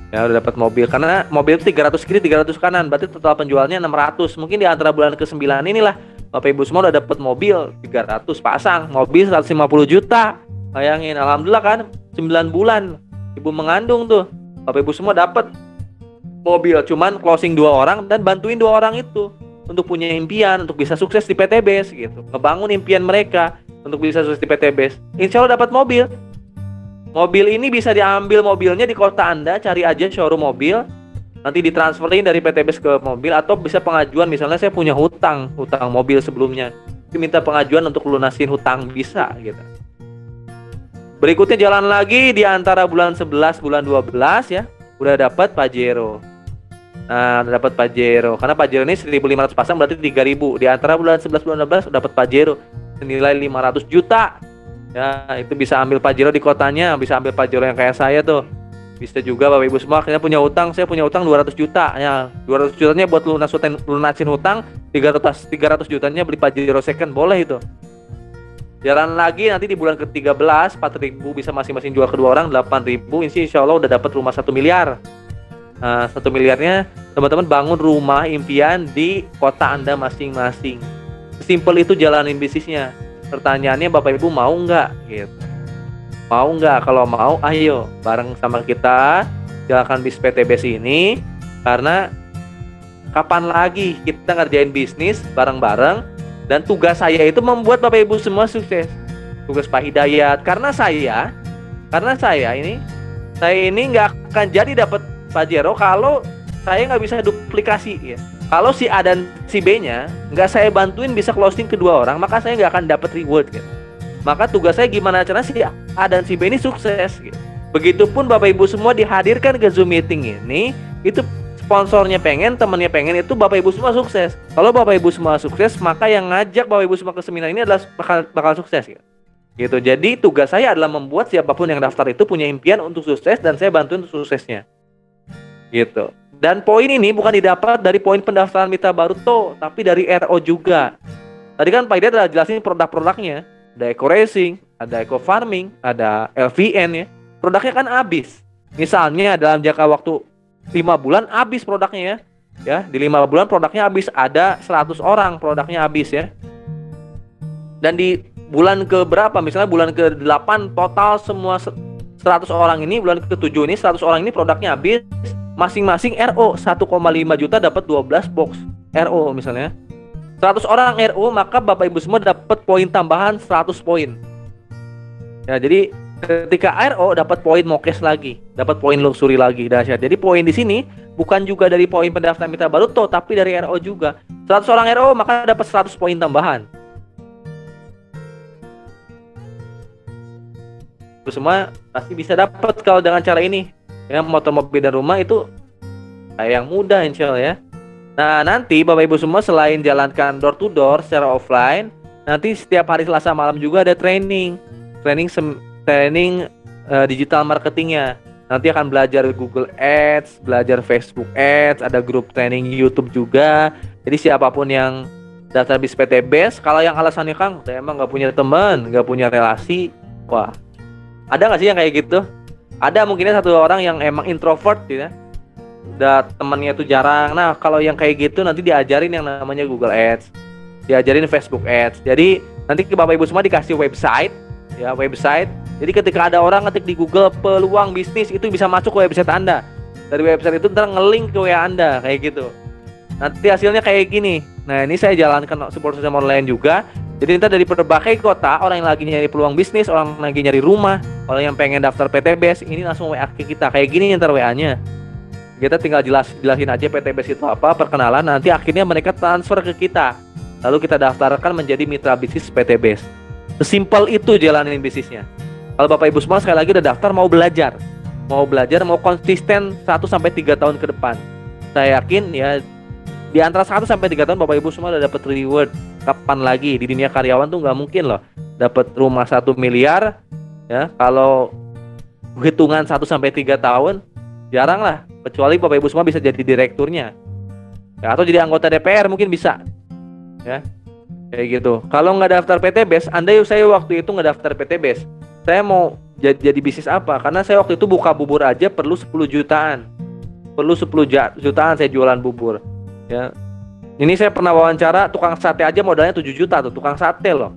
Ya udah dapat mobil, karena mobil itu 300 kiri 300 kanan, berarti total penjualnya 600. Mungkin di antara bulan ke-9 inilah Bapak Ibu semua udah dapat mobil 300 pasang, mobil 150 juta. Bayangin, alhamdulillah kan 9 bulan Ibu mengandung tuh. Bapak Ibu semua dapat mobil, cuman closing 2 orang dan bantuin 2 orang itu untuk punya impian untuk bisa sukses di PTBS gitu. Ngebangun impian mereka untuk bisa sukses di PTBS. Insya Allah dapat mobil. Mobil ini bisa diambil mobilnya di kota Anda, cari aja showroom mobil, nanti ditransferin dari PTBS ke mobil, atau bisa pengajuan, misalnya saya punya hutang mobil sebelumnya, diminta pengajuan untuk lunasin hutang, bisa gitu. Berikutnya jalan lagi di antara bulan 11 bulan 12 ya, udah dapat Pajero. Nah, dapat Pajero. Karena Pajero ini 1.500 pasang berarti 3.000. Di antara bulan 11 bulan 12 dapat Pajero senilai 500 juta. Ya, itu bisa ambil Pajero di kotanya, bisa ambil Pajero yang kayak saya tuh. Bisa juga Bapak Ibu semua, akhirnya punya utang, saya punya utang 200 juta. Ya, 200 jutanya buat lunasin hutang, 300 jutanya beli Pajero second, boleh itu. Jalan lagi nanti di bulan ke-13 4.000 bisa masing-masing jual kedua orang, 8.000 insya Allah udah dapat rumah 1 miliar. Nah, 1 miliarnya teman-teman bangun rumah impian di kota Anda masing-masing. Simpel itu jalanin bisnisnya. Pertanyaannya Bapak Ibu mau nggak gitu? Mau nggak? Kalau mau ayo bareng sama kita jalankan bis PTBS ini, karena kapan lagi kita ngerjain bisnis bareng-bareng, dan tugas saya itu membuat Bapak Ibu semua sukses. Tugas Pak Hidayat, karena saya ini nggak akan jadi dapat Pajero kalau saya nggak bisa duplikasi ya. Kalau si A dan si B-nya nggak saya bantuin bisa closing kedua orang, maka saya nggak akan dapat reward gitu. Maka tugas saya gimana caranya si A dan si B ini sukses gitu. Begitupun Bapak Ibu semua dihadirkan ke Zoom meeting ini, itu sponsornya pengen, temannya pengen, itu Bapak Ibu semua sukses. Kalau Bapak Ibu semua sukses, maka yang ngajak Bapak Ibu semua ke seminar ini adalah bakal sukses gitu. Jadi tugas saya adalah membuat siapapun yang daftar itu punya impian untuk sukses, dan saya bantuin untuk suksesnya. Gitu. Dan poin ini bukan didapat dari poin pendaftaran mitra baru toh, tapi dari RO juga. Tadi kan Pak Hidayat udah jelasin produk-produknya. Ada eco racing, ada eco farming, ada LVN ya. Produknya kan habis. Misalnya dalam jangka waktu 5 bulan habis produknya ya. Di 5 bulan produknya habis, ada 100 orang produknya habis ya. Dan di bulan ke berapa, misalnya bulan ke-8 total semua 100 orang ini, bulan ke-7 ini 100 orang ini produknya habis. Masing-masing RO 1,5 juta dapat 12 box RO misalnya. 100 orang RO, maka Bapak Ibu semua dapat poin tambahan 100 poin. Ya, jadi ketika RO dapat poin mokes lagi, dapat poin luxury lagi, dahsyat. Jadi poin di sini bukan juga dari poin pendaftaran mitra baru toh, tapi dari RO juga. 100 orang RO maka dapat 100 poin tambahan. Itu semua pasti bisa dapat kalau dengan cara ini. Ya, motor, mobil, dan rumah itu kayak yang mudah insya Allah ya. Nah, nanti Bapak Ibu semua selain jalankan door to door secara offline, nanti setiap hari Selasa malam juga ada training digital marketingnya. Nanti akan belajar Google Ads, belajar Facebook Ads, ada grup training YouTube juga. Jadi siapapun yang daftar bis PTBS, kalau yang alasannya Kang, saya emang nggak punya teman, nggak punya relasi, wah, ada nggak sih yang kayak gitu? Ada mungkinnya satu orang yang emang introvert gitu ya, udah temannya tuh jarang. Nah, kalau yang kayak gitu nanti diajarin yang namanya Google Ads, diajarin Facebook Ads. Jadi nanti ke Bapak Ibu semua dikasih website ya, website. Jadi ketika ada orang ngetik di Google peluang bisnis, itu bisa masuk ke website Anda. Dari website itu ntar nge-link ke WA Anda kayak gitu. Nanti hasilnya kayak gini. Nah, ini saya jalankan support system online juga. Jadi ntar dari berbagai kota, orang yang lagi nyari peluang bisnis, orang yang lagi nyari rumah, orang yang pengen daftar PTBS, ini langsung WA ke kita. Kayak gini ntar WA-nya. Kita tinggal jelasin aja PTBS itu apa, perkenalan, nanti akhirnya mereka transfer ke kita. Lalu kita daftarkan menjadi mitra bisnis PTBS. Sesimpel itu jalanin bisnisnya. Kalau Bapak Ibu semua sekali lagi udah daftar, mau belajar, mau konsisten 1-3 tahun ke depan. Saya yakin ya, di antara 1-3 tahun Bapak Ibu semua udah dapat reward. Kapan lagi di dunia karyawan tuh nggak mungkin loh dapat rumah 1 miliar ya. Kalau hitungan 1-3 tahun jarang lah, kecuali Bapak Ibu semua bisa jadi direkturnya ya, atau jadi anggota DPR mungkin bisa ya, kayak gitu. Kalau nggak daftar PTBS, saya waktu itu nggak daftar PTBS, saya mau jadi bisnis apa? Karena saya waktu itu buka bubur aja perlu 10 jutaan. perlu 10 jutaan saya jualan bubur. Ya. Ini saya pernah wawancara tukang sate aja modalnya 7 juta tuh, tukang sate loh.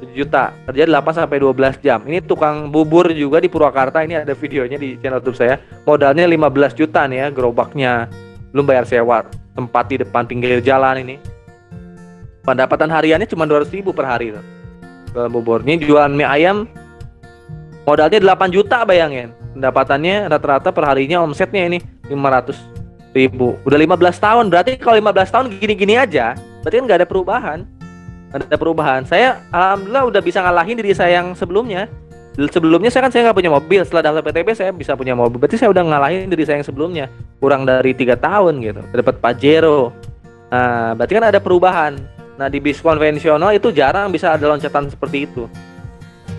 7 juta, kerja 8 sampai 12 jam. Ini tukang bubur juga di Purwakarta, ini ada videonya di channel YouTube saya. Modalnya 15 juta nih ya, gerobaknya. Belum bayar sewa tempat di depan pinggir jalan ini. Pendapatan hariannya cuma 200.000 per hari tuh. Jualan bubur. Ini jualan mie ayam modalnya 8 juta, bayangin. Pendapatannya rata-rata per harinya omsetnya ini 500.000. Udah 15 tahun, berarti kalau 15 tahun gini-gini aja, berarti kan nggak ada perubahan. Ada perubahan. Saya alhamdulillah udah bisa ngalahin diri saya yang sebelumnya. Sebelumnya saya nggak punya mobil. Setelah daftar PTB saya bisa punya mobil. Berarti saya udah ngalahin diri saya yang sebelumnya. Kurang dari 3 tahun gitu. Dapat Pajero. Nah, berarti kan ada perubahan. Nah, di bis konvensional itu jarang bisa ada loncatan seperti itu.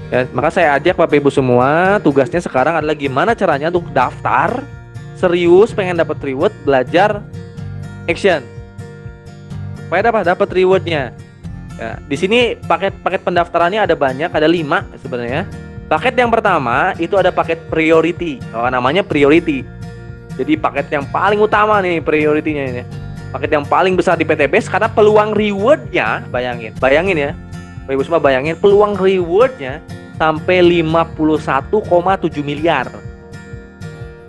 Ya, maka saya ajak Bapak Ibu semua, tugasnya sekarang adalah gimana caranya untuk daftar serius pengen dapat reward, belajar action. Supaya dapat rewardnya. Ya, di sini paket pendaftarannya ada banyak, ada 5 sebenarnya. Paket yang pertama itu ada paket priority. Namanya priority. Jadi paket yang paling utama nih priority-nya ini. Paket yang paling besar di PTBS karena peluang rewardnya, bayangin ya, Bapak Ibu semua bayangin peluang rewardnya sampai 51,7 miliar.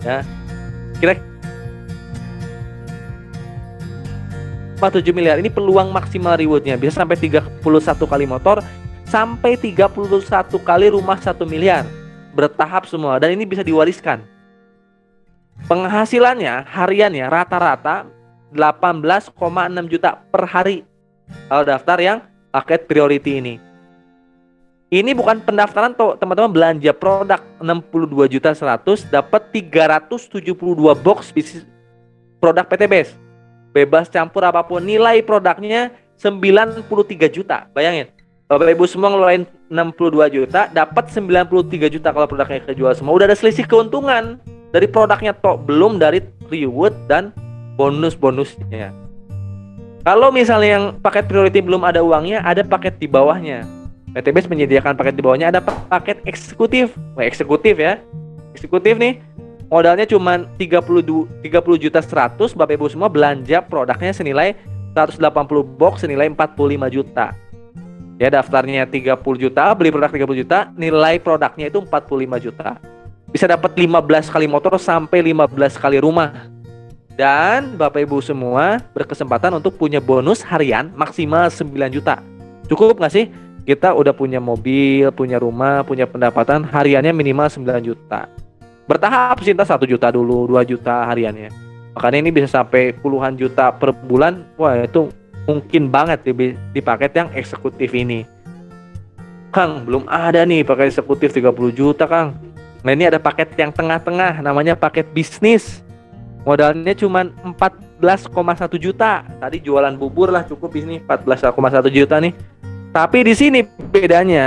Ya, kira 7 miliar ini peluang maksimal rewardnya, bisa sampai 31 kali motor, sampai 31 kali rumah 1 miliar, bertahap semua, dan ini bisa diwariskan. Penghasilannya hariannya rata-rata 18,6 juta per hari kalau daftar yang paket priority ini. Ini bukan pendaftaran toh, teman-teman, belanja produk 62.100.000 dapat 372 box bisnis produk PTBS. Bebas campur apapun, nilai produknya 93 juta. Bayangin, Bapak Ibu semua ngeluarin 62 juta, dapat 93 juta kalau produknya kejual semua. Udah ada selisih keuntungan dari produknya toh, belum dari reward dan bonus-bonusnya. Kalau misalnya yang paket priority belum ada uangnya, ada paket di bawahnya. PTBS menyediakan paket di bawahnya, ada paket eksekutif. Eksekutif ya. Eksekutif nih, modalnya cuma 30.100.000, Bapak Ibu semua belanja produknya senilai 180 box senilai 45 juta. Ya, daftarnya 30 juta, beli produk 30 juta, nilai produknya itu 45 juta. Bisa dapat 15 kali motor sampai 15 kali rumah. Dan Bapak Ibu semua berkesempatan untuk punya bonus harian maksimal 9 juta. Cukup nggak sih? Kita udah punya mobil, punya rumah, punya pendapatan hariannya minimal 9 juta. Bertahap sih, 1 juta dulu, 2 juta hariannya. Makanya ini bisa sampai puluhan juta per bulan. Wah, itu mungkin banget di paket yang eksekutif ini. Kang, belum ada nih paket eksekutif 30 juta, Kang. Nah, ini ada paket yang tengah-tengah, namanya paket bisnis. Modalnya cuma 14,1 juta. Tadi jualan bubur lah cukup, ini 14,1 juta nih. Tapi di sini bedanya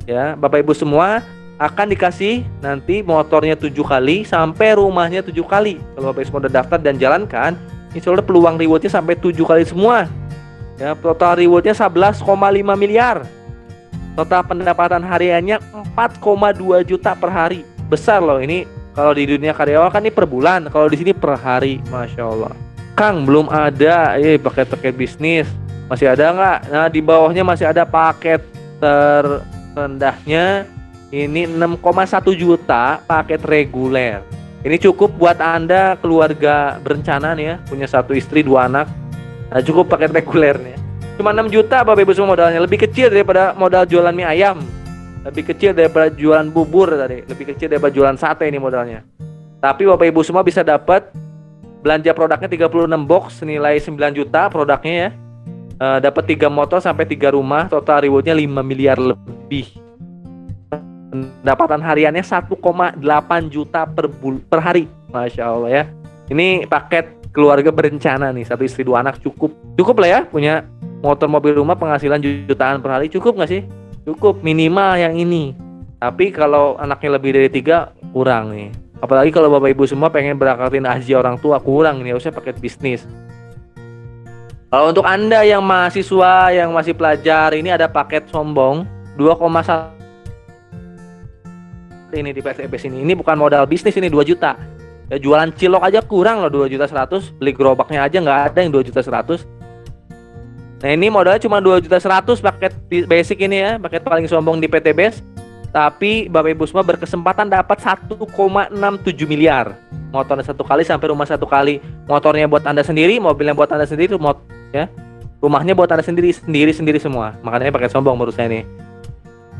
ya, Bapak Ibu semua akan dikasih nanti motornya 7 kali sampai rumahnya 7 kali. Kalau Bapak Ibu semua udah daftar dan jalankan, insya Allah peluang rewardnya sampai 7 kali semua. Ya, total rewardnya 11,5 miliar. Total pendapatan hariannya 4,2 juta per hari. Besar loh ini. Kalau di dunia karyawan kan ini per bulan, kalau di sini per hari, masya Allah. Kang, belum ada paket bisnis, masih ada nggak? Nah, di bawahnya masih ada paket terendahnya, ini 6,1 juta paket reguler. Ini cukup buat Anda keluarga berencana nih ya, punya 1 istri 2 anak. Nah, cukup paket regulernya. Cuma 6 juta Bapak Ibu semua modalnya, lebih kecil daripada modal jualan mie ayam. Lebih kecil daripada jualan bubur tadi, lebih kecil daripada jualan sate ini modalnya. Tapi Bapak Ibu semua bisa dapat belanja produknya 36 box senilai 9 juta produknya ya. Dapat 3 motor sampai 3 rumah, total rewardnya 5 miliar lebih. Pendapatan hariannya 1,8 juta per hari. Masya Allah ya. Ini paket keluarga berencana nih, 1 istri 2 anak cukup. Cukup lah ya, punya motor, mobil, rumah, penghasilan jutaan per hari, cukup nggak sih? Cukup, minimal yang ini. Tapi kalau anaknya lebih dari 3 kurang nih. Apalagi kalau Bapak Ibu semua pengen berangkatin haji orang tua, kurang nih, harusnya paket bisnis. Kalau untuk Anda yang mahasiswa, yang masih pelajar, ini ada paket sombong 2,1 ini di PTBS ini. Ini bukan modal bisnis, ini 2 juta. Ya jualan cilok aja kurang loh 2.100.000, beli gerobaknya aja nggak ada yang 2.100.000. Nah ini modalnya cuma 2.100.000 paket basic ini ya, paket paling sombong di PT Base. Tapi Bapak Ibu semua berkesempatan dapat 1,67 miliar. Motornya satu kali sampai rumah satu kali. Motornya buat Anda sendiri, mobilnya buat Anda sendiri, ya. Rumahnya buat Anda sendiri semua. Makanya pakai sombong menurut saya nih.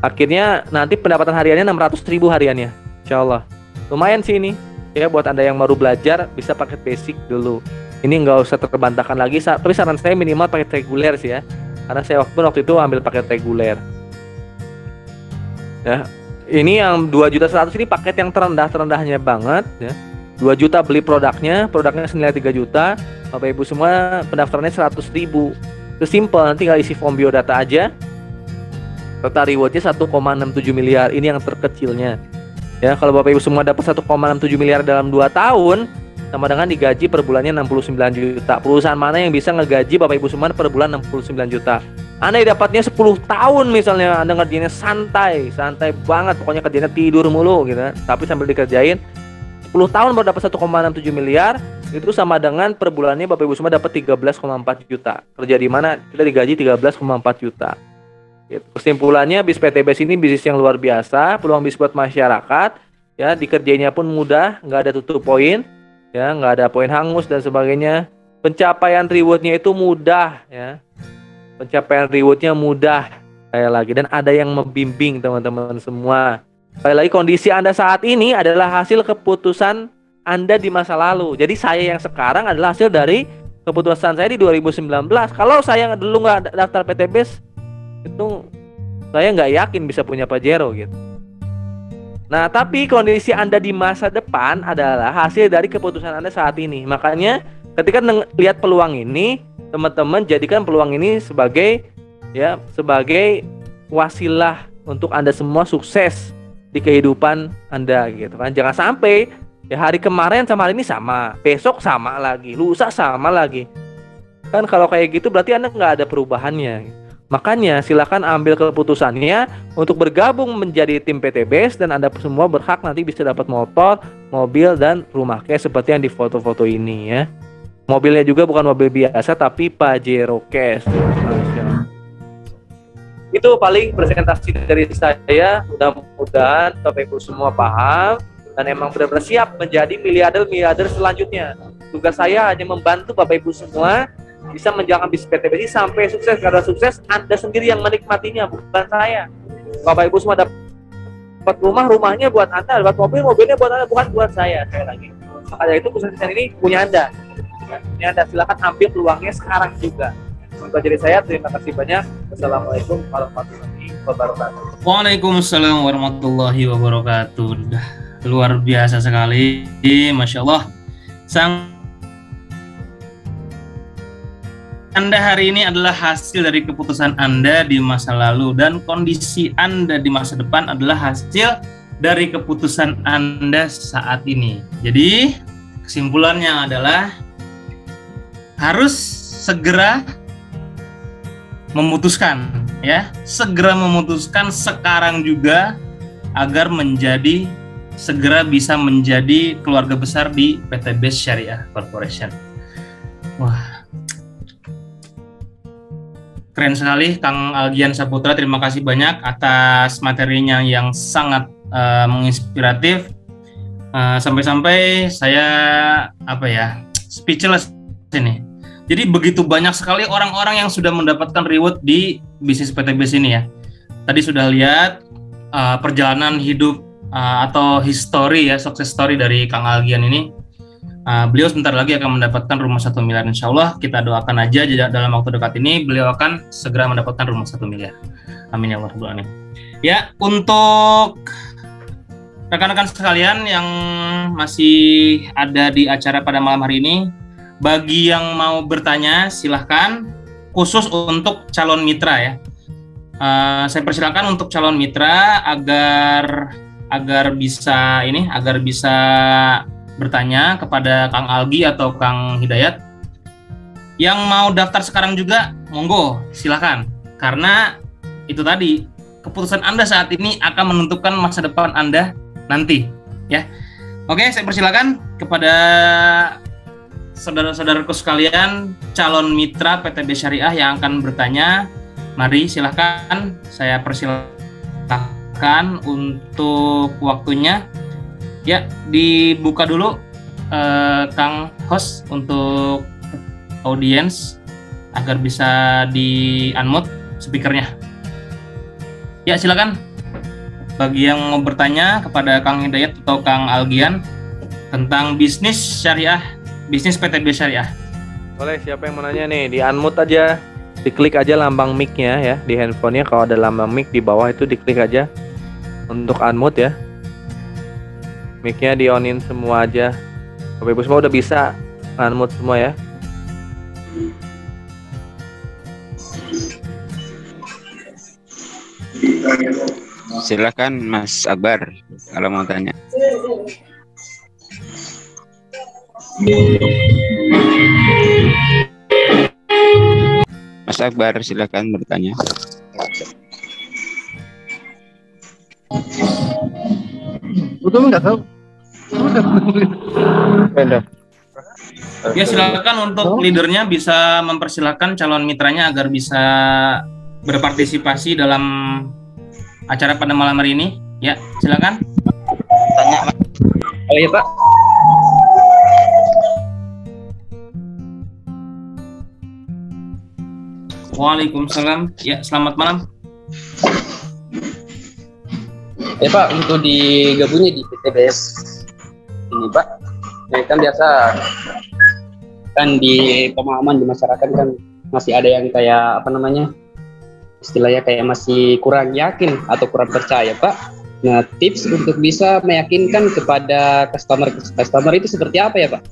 Akhirnya nanti pendapatan hariannya 600.000 hariannya. Insyaallah. Lumayan sih ini. Ya buat Anda yang baru belajar bisa paket basic dulu. Ini nggak usah terbantahkan lagi. Tapi saran saya minimal paket reguler sih ya. Karena saya waktu itu ambil paket reguler. Ya, ini yang 2.100.000 ini paket yang terendahnya banget ya. 2 juta beli produknya senilai 3 juta. Bapak Ibu semua pendaftarannya 100.000. Itu simple, nanti tinggal isi form biodata aja. Total rewardnya 1,67 miliar. Ini yang terkecilnya. Ya, kalau Bapak Ibu semua dapat 1,67 miliar dalam 2 tahun, sama dengan digaji per bulannya 69 juta. Perusahaan mana yang bisa ngegaji Bapak Ibu semua per bulan 69 juta? Anda dapatnya 10 tahun misalnya, Anda ngerjainnya santai banget, pokoknya kerjanya tidur mulu gitu. Tapi sambil dikerjain 10 tahun baru dapat 1,67 miliar, itu sama dengan per bulannya Bapak Ibu semua dapat 13,4 juta. Kerja di mana? Kita digaji 13,4 juta. Gitu. Kesimpulannya bis PT Base ini bisnis yang luar biasa, peluang bisnis buat masyarakat, ya dikerjainnya pun mudah, nggak ada tutup poin, ya nggak ada poin hangus dan sebagainya. Pencapaian rewardnya itu mudah, ya. Pencapaian rewardnya mudah sekali lagi, dan ada yang membimbing teman-teman semua. Sekali lagi, kondisi Anda saat ini adalah hasil keputusan Anda di masa lalu. Jadi saya yang sekarang adalah hasil dari keputusan saya di 2019. Kalau saya dulu nggak daftar PT Base, itu saya nggak yakin bisa punya Pajero gitu. Nah tapi kondisi Anda di masa depan adalah hasil dari keputusan Anda saat ini. Makanya ketika lihat peluang ini, teman-teman jadikan peluang ini sebagai wasilah untuk Anda semua sukses di kehidupan Anda gitu kan. Jangan sampai ya hari kemarin sama hari ini sama, besok sama lagi, lusa sama lagi. Kan kalau kayak gitu berarti Anda nggak ada perubahannya. Makanya silakan ambil keputusannya untuk bergabung menjadi tim PT Base, dan Anda semua berhak nanti bisa dapat motor, mobil, dan rumah kayak seperti yang di foto-foto ini ya. Mobilnya juga bukan mobil biasa tapi Pajero Cash. Itu paling presentasi dari saya. Mudah-mudahan Bapak Ibu semua paham dan emang benar-benar siap menjadi miliarder selanjutnya. Tugas saya hanya membantu Bapak Ibu semua bisa menjalankan bisnis PT BSI sampai sukses. Karena sukses Anda sendiri yang menikmatinya, bukan saya. Bapak Ibu semua dapat rumahnya buat Anda, dapat mobilnya buat Anda, bukan buat saya. Sekali lagi, makanya itu kesempatan ini punya Anda. Ini Anda silakan ambil peluangnya sekarang juga. Untuk jadi saya, terima kasih banyak. Wassalamualaikum warahmatullahi wabarakatuh. Waalaikumsalam warahmatullahi wabarakatuh. Luar biasa sekali, Masya Allah. Anda hari ini adalah hasil dari keputusan Anda di masa lalu, dan kondisi Anda di masa depan adalah hasil dari keputusan Anda saat ini. Jadi kesimpulannya adalah harus segera memutuskan, ya, segera memutuskan sekarang juga agar segera bisa menjadi keluarga besar di PT Base Syariah Corporation. Wah, keren sekali Kang Algian Saputra. Terima kasih banyak atas materinya yang sangat menginspiratif. Sampai-sampai saya speechless ini. Jadi begitu banyak sekali orang-orang yang sudah mendapatkan reward di bisnis PT Base ini ya. Tadi sudah lihat perjalanan hidup atau history ya, success story dari Kang Algian ini. Beliau sebentar lagi akan mendapatkan rumah 1 miliar, insya Allah. Kita doakan aja dalam waktu dekat ini beliau akan segera mendapatkan rumah 1 miliar. Amin ya Rabbal Alamin. Ya, untuk rekan-rekan sekalian yang masih ada di acara pada malam hari ini, bagi yang mau bertanya silahkan, khusus untuk calon mitra ya. Saya persilakan untuk calon mitra agar bisa bertanya kepada Kang Algi atau Kang Hidayat. Yang mau daftar sekarang juga monggo silahkan, karena itu tadi keputusan Anda saat ini akan menentukan masa depan Anda nanti ya. Oke, saya persilakan kepada saudara-saudaraku sekalian, calon mitra PTB Syariah yang akan bertanya. Mari silahkan, saya persilahkan untuk waktunya. Ya, dibuka dulu Kang host untuk audiens agar bisa di-unmute speakernya. Ya, silakan. Bagi yang mau bertanya kepada Kang Hidayat atau Kang Algian tentang bisnis syariah, bisnis PTB Syariah. Boleh, siapa yang mau nanya nih? Di-unmute aja. Diklik aja lambang mic-nya ya di handphonenya. Kalau ada lambang mic di bawah itu diklik aja untuk unmute ya. Mic-nya di-onin semua aja. Bapak Ibu semua udah bisa unmute semua ya. Silakan Mas Akbar kalau mau tanya. Mas Akbar silakan bertanya. Betul nggak tahu? Ya, silakan untuk leadernya bisa mempersilahkan calon mitranya agar bisa berpartisipasi dalam acara pada malam hari ini. Ya, silakan. Tanya. Oh iya Pak. Waalaikumsalam. Ya, selamat malam. Ya Pak, untuk digabungnya di PTBS ini Pak, ya kan biasa kan di pemahaman di masyarakat kan masih ada yang kayak apa namanya, istilahnya kayak masih kurang yakin atau kurang percaya Pak. Nah, tips untuk bisa meyakinkan kepada customer itu seperti apa ya Pak?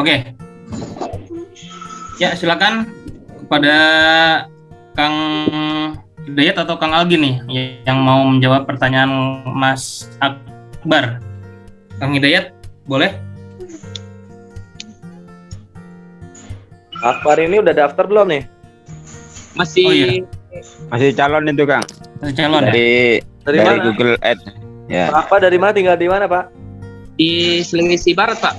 Oke. Ya, silakan kepada Kang Hidayat atau Kang Algi nih yang mau menjawab pertanyaan Mas Akbar. Kang Hidayat, boleh? Akbar ini udah daftar belum nih? Masih Oh, iya. Masih calon itu Kang. Masih calon ya? Dari Dari mana? Google Ads. Ya. Pak Akbar dari mana? Tinggal di mana Pak? di Sulawesi Barat Pak,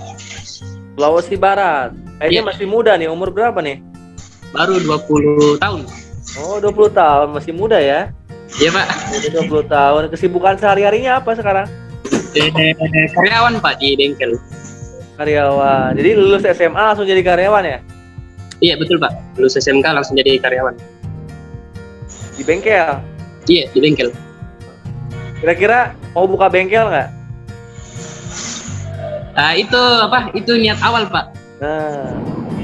Sulawesi Barat. Kayaknya Iya. masih muda nih. Umur berapa nih? baru 20 tahun. Oh, 20 tahun. Masih muda ya? Iya Pak. Udah 20 tahun. Kesibukan sehari-harinya apa sekarang? Karyawan Pak di bengkel. Karyawan. Jadi lulus SMA langsung jadi karyawan ya? Iya betul Pak, lulus SMK langsung jadi karyawan. Di bengkel. Iya di bengkel. Kira-kira mau buka bengkel nggak? Itu apa? Itu niat awal Pak. Nah,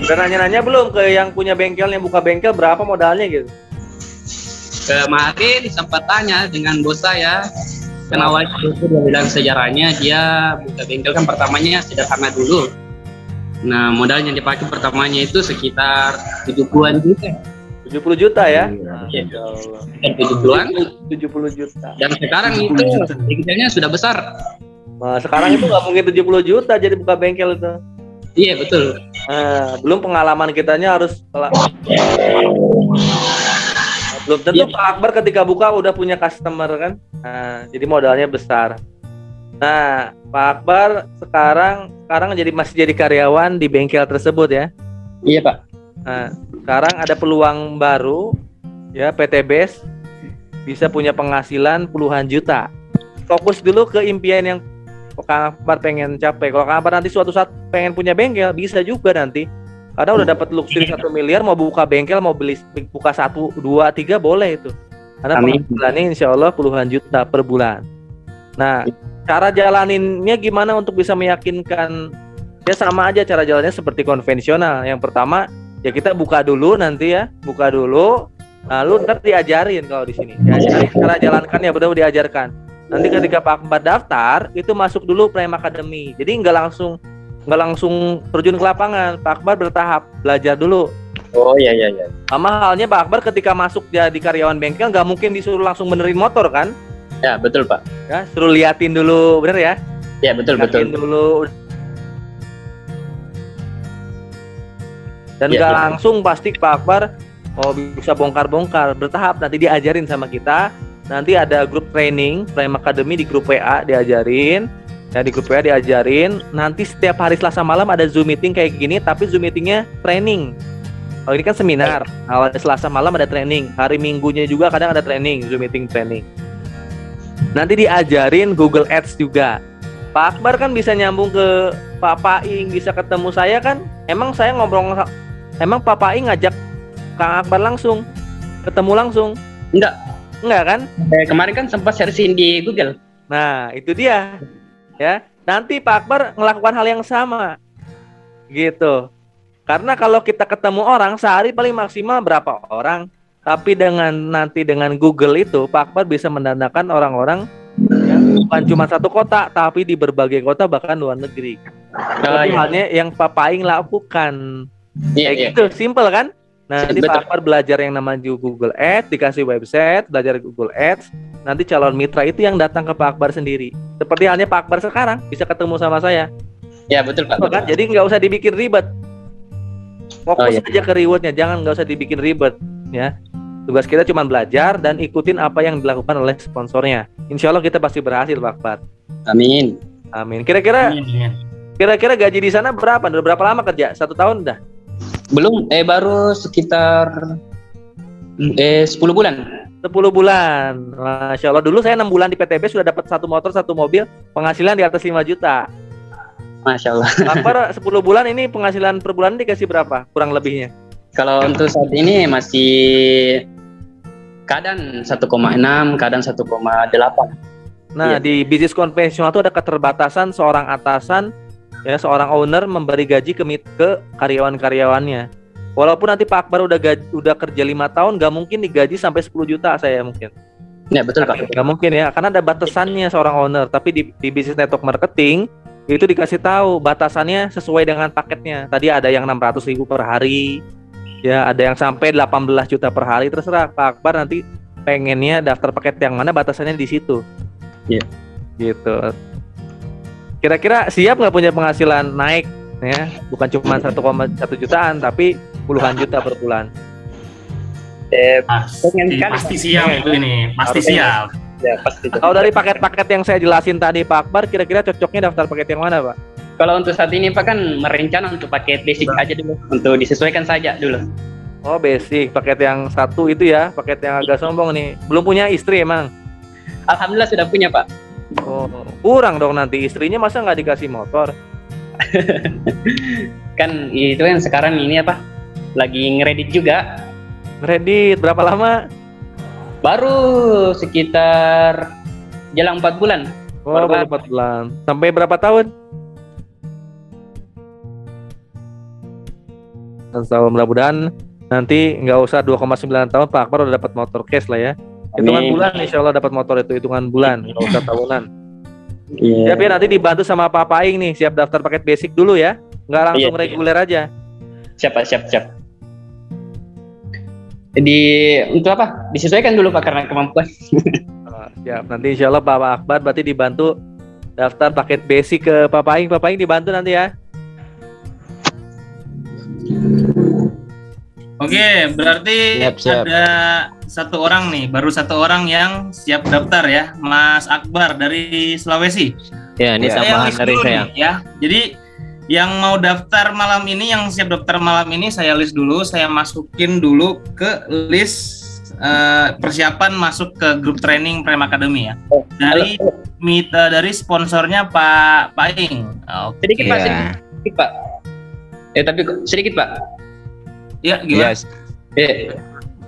udah nanya-nanya belum ke yang punya bengkel, yang buka bengkel berapa modalnya gitu? Kemarin sempat tanya dengan bos saya. Kan awalnya itu dia bilang sejarahnya dia buka bengkel kan pertamanya sederhana dulu. Nah modal yang dipakai pertamanya itu sekitar 70-an juta. 70 juta ya? Iya. Masya Allah. 70-an. 70 juta. Dan sekarang 70 itu juta. bengkelnya sudah besar. Nah, sekarang itu nggak mungkin 70 juta jadi buka bengkel itu. Iya betul. Nah, belum pengalaman kitanya harus belum tentu Iya. Pak Akbar ketika buka udah punya customer kan. Nah, jadi modalnya besar. Nah, Pak Akbar sekarang masih jadi karyawan di bengkel tersebut ya. Iya Pak. Nah, sekarang ada peluang baru ya, PTBS bisa punya penghasilan puluhan juta. Fokus dulu ke impian yang Kang Akbar pengen capai. Kalau Kang Akbar nanti suatu saat pengen punya bengkel, bisa juga nanti. Karena udah dapat luxury 1 miliar, mau buka bengkel, mau buka 1, 2, 3 boleh itu. Karena Amin. penghasilannya insya Allah puluhan juta per bulan. Nah, cara jalaninnya gimana untuk bisa meyakinkan? Ya sama aja cara jalannya seperti konvensional. Yang pertama ya kita buka dulu nanti ya, buka dulu. Lalu ntar diajarin kalau di sini. Diajarin cara jalankan ya, benar diajarkan. Nanti ketika Pak Akbar daftar itu masuk dulu Prime Academy. Jadi nggak langsung terjun ke lapangan. Pak Akbar bertahap, belajar dulu. Oh iya iya iya. Sama halnya Pak Akbar ketika masuk jadi karyawan bengkel nggak mungkin disuruh langsung benerin motor kan? Ya betul Pak. Ya, suruh liatin dulu, bener ya? Ya betul betul. Liatin dulu. Dan Ya, nggak ya. langsung pasti Pak Akbar bisa bongkar-bongkar, bertahap nanti diajarin sama kita. nanti ada grup training Prime Academy di grup WA diajarin. Ya, di grup WA diajarin. Nanti setiap hari Selasa malam ada Zoom meeting kayak gini, tapi Zoom meetingnya training. Kalau ini kan seminar. Awal Selasa malam ada training. Hari Minggunya juga kadang ada training, Zoom meeting training. Nanti diajarin Google Ads juga. Pak Akbar kan bisa nyambung ke Pak Paing, bisa ketemu saya kan. Emang saya emang Pak Paing ngajak Kang Akbar langsung, ketemu langsung? Enggak kan? Kemarin kan sempat searching di Google. Nah, itu dia. Ya, nanti Pak Akbar melakukan hal yang sama. Gitu. Karena kalau kita ketemu orang sehari paling maksimal berapa orang, tapi nanti dengan Google itu Pak Akbar bisa mendandakan orang-orang yang bukan cuma satu kota, tapi di berbagai kota bahkan luar negeri. Halnya yang Pak Paing lakukan. Kayak gitu, simple kan? Nah, nanti Pak Akbar belajar yang namanya Google Ads, dikasih website, belajar Google Ads. Nanti calon mitra itu yang datang ke Pak Akbar sendiri. Seperti halnya Pak Akbar sekarang bisa ketemu sama saya. Ya betul Pak. Kan? Jadi nggak usah dibikin ribet. Fokus aja ke rewardnya, nggak usah dibikin ribet. Ya, tugas kita cuma belajar dan ikutin apa yang dilakukan oleh sponsornya. Insya Allah kita pasti berhasil Pak Akbar. Amin. Kira-kira gaji di sana berapa? Udah berapa lama kerja? 1 tahun dah? Belum, baru sekitar 10 bulan. 10 bulan. Masya Allah, dulu saya 6 bulan di PTB sudah dapat 1 motor, 1 mobil, penghasilan di atas 5 juta. Masya Allah. Akbar 10 bulan ini penghasilan per bulan dikasih berapa? Kurang lebihnya? Kalau untuk saat ini masih kadang 1,6, kadang 1,8. Nah, di bisnis konvensional itu ada keterbatasan seorang atasan, ya, seorang owner memberi gaji ke karyawan-karyawannya. Walaupun nanti Pak Akbar udah kerja 5 tahun, gak mungkin digaji sampai 10 juta saya mungkin. Ya betul Pak. Gak mungkin ya, karena ada batasannya seorang owner. Tapi di bisnis network marketing itu dikasih tahu batasannya sesuai dengan paketnya. Tadi ada yang 600.000 per hari, ya, ada yang sampai 18 juta per hari, terserah Pak Akbar nanti pengennya daftar paket yang mana, batasannya di situ. Iya. Gitu. Kira-kira siap nggak punya penghasilan naik, ya? Bukan cuma 1,1 jutaan, tapi puluhan juta per bulan. Pasti siap ini, pasti siap. Ya, pasti. Kalau dari paket-paket yang saya jelasin tadi Pak Akbar, kira-kira cocoknya daftar paket yang mana, Pak? Kalau untuk saat ini Pak kan merencana untuk paket basic aja dulu, untuk disesuaikan saja dulu. Oh, basic, paket yang satu itu ya, paket yang agak sombong nih. Belum punya istri emang? Alhamdulillah sudah punya Pak. Oh, kurang dong nanti istrinya, masa nggak dikasih motor? Kan itu yang sekarang ini apa? Lagi ngeredit juga. Ngeredit berapa lama? Baru sekitar jalan 4 bulan. Oh, baru 4 bulan. Sampai berapa tahun? Tahun, mudah-mudahan nanti nggak usah 2,9 tahun Pak Akbar udah dapat motor cash lah ya. Hitungan bulan insya Allah dapat motor itu, hitungan bulan, nggak usah tahunan. Iya. Siap ya, nanti dibantu sama Pak Paing nih, siap daftar paket basic dulu ya, nggak langsung reguler aja. Siap. Jadi untuk apa? Disesuaikan dulu Pak karena kemampuan. Siap, nanti insya Allah Pak Akbar berarti dibantu daftar paket basic ke Pak Paing. Pak Paing dibantu nanti ya. Oke, berarti Siap. ada baru satu orang yang siap daftar ya, Mas Akbar dari Sulawesi. Ya, ini tambahan dari saya. Nih, ya. Jadi yang mau daftar malam ini, yang siap daftar malam ini saya list dulu, saya masukin dulu ke list persiapan masuk ke grup training Prime Academy ya. Dari sponsornya Pak Paing. Sedikit Pak. Tapi sedikit Pak. Ya, gimana? Yes.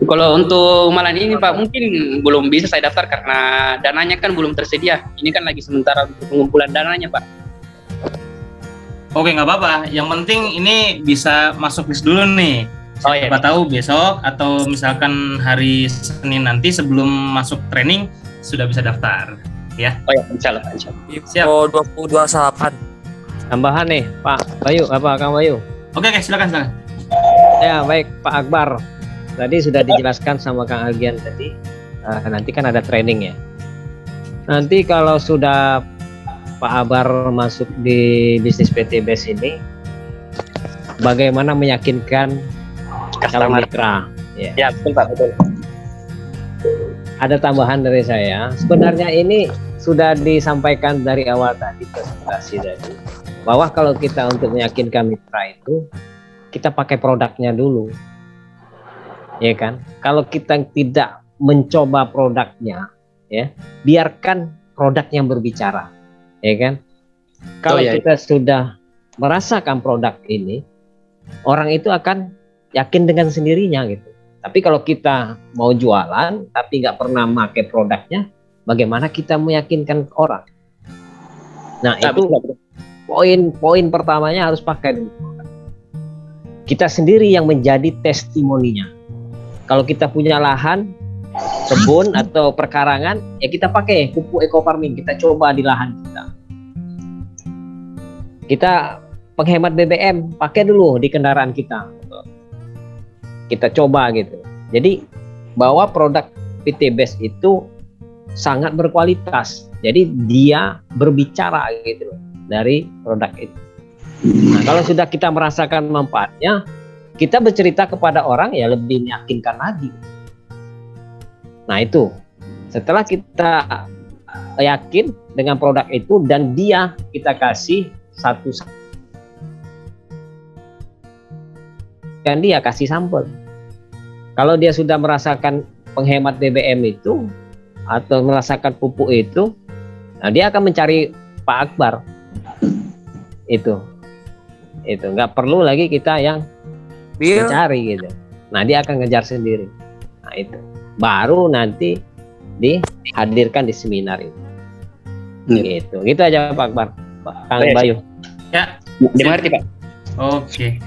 Kalau untuk malam ini Pak mungkin belum bisa saya daftar karena dananya kan belum tersedia. Ini kan lagi sementara untuk pengumpulan dananya Pak. Oke, nggak apa-apa. Yang penting ini bisa masuk list dulu nih. Oh iya. Siapa tahu besok atau misalkan hari Senin nanti sebelum masuk training sudah bisa daftar, ya. Oh ya, insyaallah. Siap. 2028. Tambahan nih, Pak Bayu, Kang Bayu. Oke, silakan. Ya, baik Pak Akbar. Tadi sudah dijelaskan sama Kang Algian tadi. Nanti kan ada training ya. Nanti kalau sudah Pak Akbar masuk di bisnis PT Base ini, bagaimana meyakinkan calon mitra? Ya, betul Pak, betul. ada tambahan dari saya. Sebenarnya ini sudah disampaikan dari awal tadi presentasi tadi, bahwa kalau kita untuk meyakinkan mitra itu kita pakai produknya dulu, ya kan? Kalau kita tidak mencoba produknya, ya biarkan produk yang berbicara, ya kan? Kalau kita sudah merasakan produk ini, orang itu akan yakin dengan sendirinya gitu. Tapi kalau kita mau jualan tapi nggak pernah pakai produknya, bagaimana kita meyakinkan orang? Nah, itu poin pertamanya harus pakai dulu produk. Kita sendiri yang menjadi testimoninya. Kalau kita punya lahan, kebun atau perkarangan, ya kita pakai pupuk eco farming, kita coba di lahan kita. Kita penghemat BBM, pakai dulu di kendaraan kita. Kita coba gitu. Jadi bahwa produk PT Best itu sangat berkualitas. Jadi dia berbicara gitu loh dari produk itu. Nah, kalau sudah kita merasakan manfaatnya, kita bercerita kepada orang ya lebih meyakinkan lagi. Nah, itu. Setelah kita yakin dengan produk itu dan kita kasih satu, dan dia kasih sampel. Kalau dia sudah merasakan penghemat BBM itu atau merasakan pupuk itu, nah dia akan mencari Pak Akbar. Itu nggak perlu lagi kita yang mencari gitu. Nah, dia akan ngejar sendiri. Nah, itu baru nanti dihadirkan di seminar itu. Gitu aja Pak Akbar, Kang Bayu. Ya, dimengerti Pak. Oke.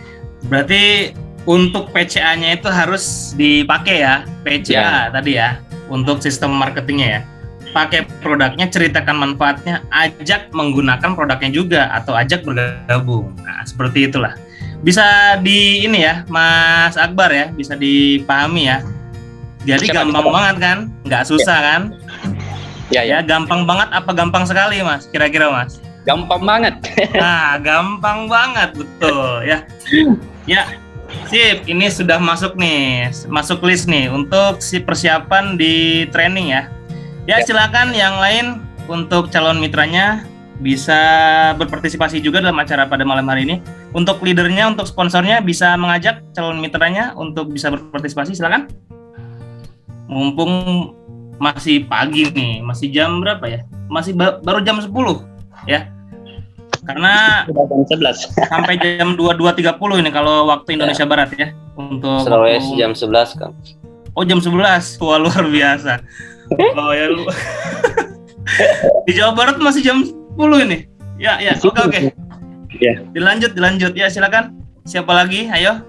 Berarti untuk PCA-nya itu harus dipakai ya, PCA tadi ya, untuk sistem marketingnya ya. Pakai produknya, ceritakan manfaatnya, ajak menggunakan produknya juga atau ajak bergabung. Nah, seperti itulah. Bisa ini ya, Mas Akbar ya, bisa dipahami ya. Jadi gampang banget kan, nggak susah kan? Ya, gampang banget apa gampang sekali Mas? Kira-kira Mas? Gampang banget. Nah, gampang banget, betul ya. Ya, sip. Ini sudah masuk list nih untuk si persiapan di training ya. Ya, silakan yang lain untuk calon mitranya bisa berpartisipasi juga dalam acara pada malam hari ini. Untuk leadernya, untuk sponsornya bisa mengajak calon mitranya untuk bisa berpartisipasi, silakan. Mumpung masih pagi nih, masih jam berapa ya? Masih baru jam 10 ya. Karena jam 11 sampai jam 22.30 ini kalau waktu Indonesia Barat ya. Untuk Sulawesi jam 11 Kang. Oh, jam 11. Wah, luar biasa. Oh ya lu. Di Jawa Barat masih jam 10 ini. Ya. Oke. Ya. Dilanjut. Ya, silakan. Siapa lagi? Ayo.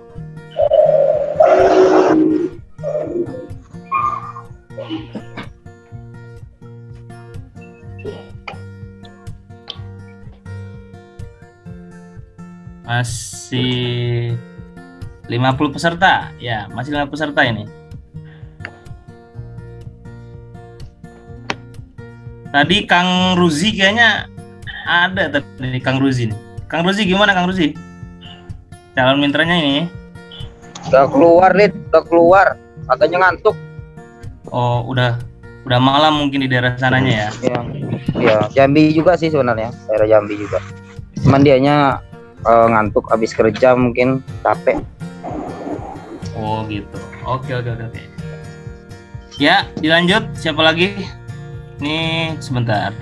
Masih 50 peserta. Ya, masih 50 peserta ini. Tadi Kang Ruzi kayaknya ada tadi Kang Ruzi nih. Kang Ruzi gimana Kang Ruzi? Calon mitranya ini. Udah keluar. Katanya ngantuk. Oh, udah malam mungkin di daerah sananya ya. Iya, Jambi juga sih sebenarnya. Daerah Jambi juga. Cuman dianya ngantuk habis kerja mungkin capek. Oh, gitu. Oke. Ya, dilanjut. Siapa lagi? Nih, sebentar.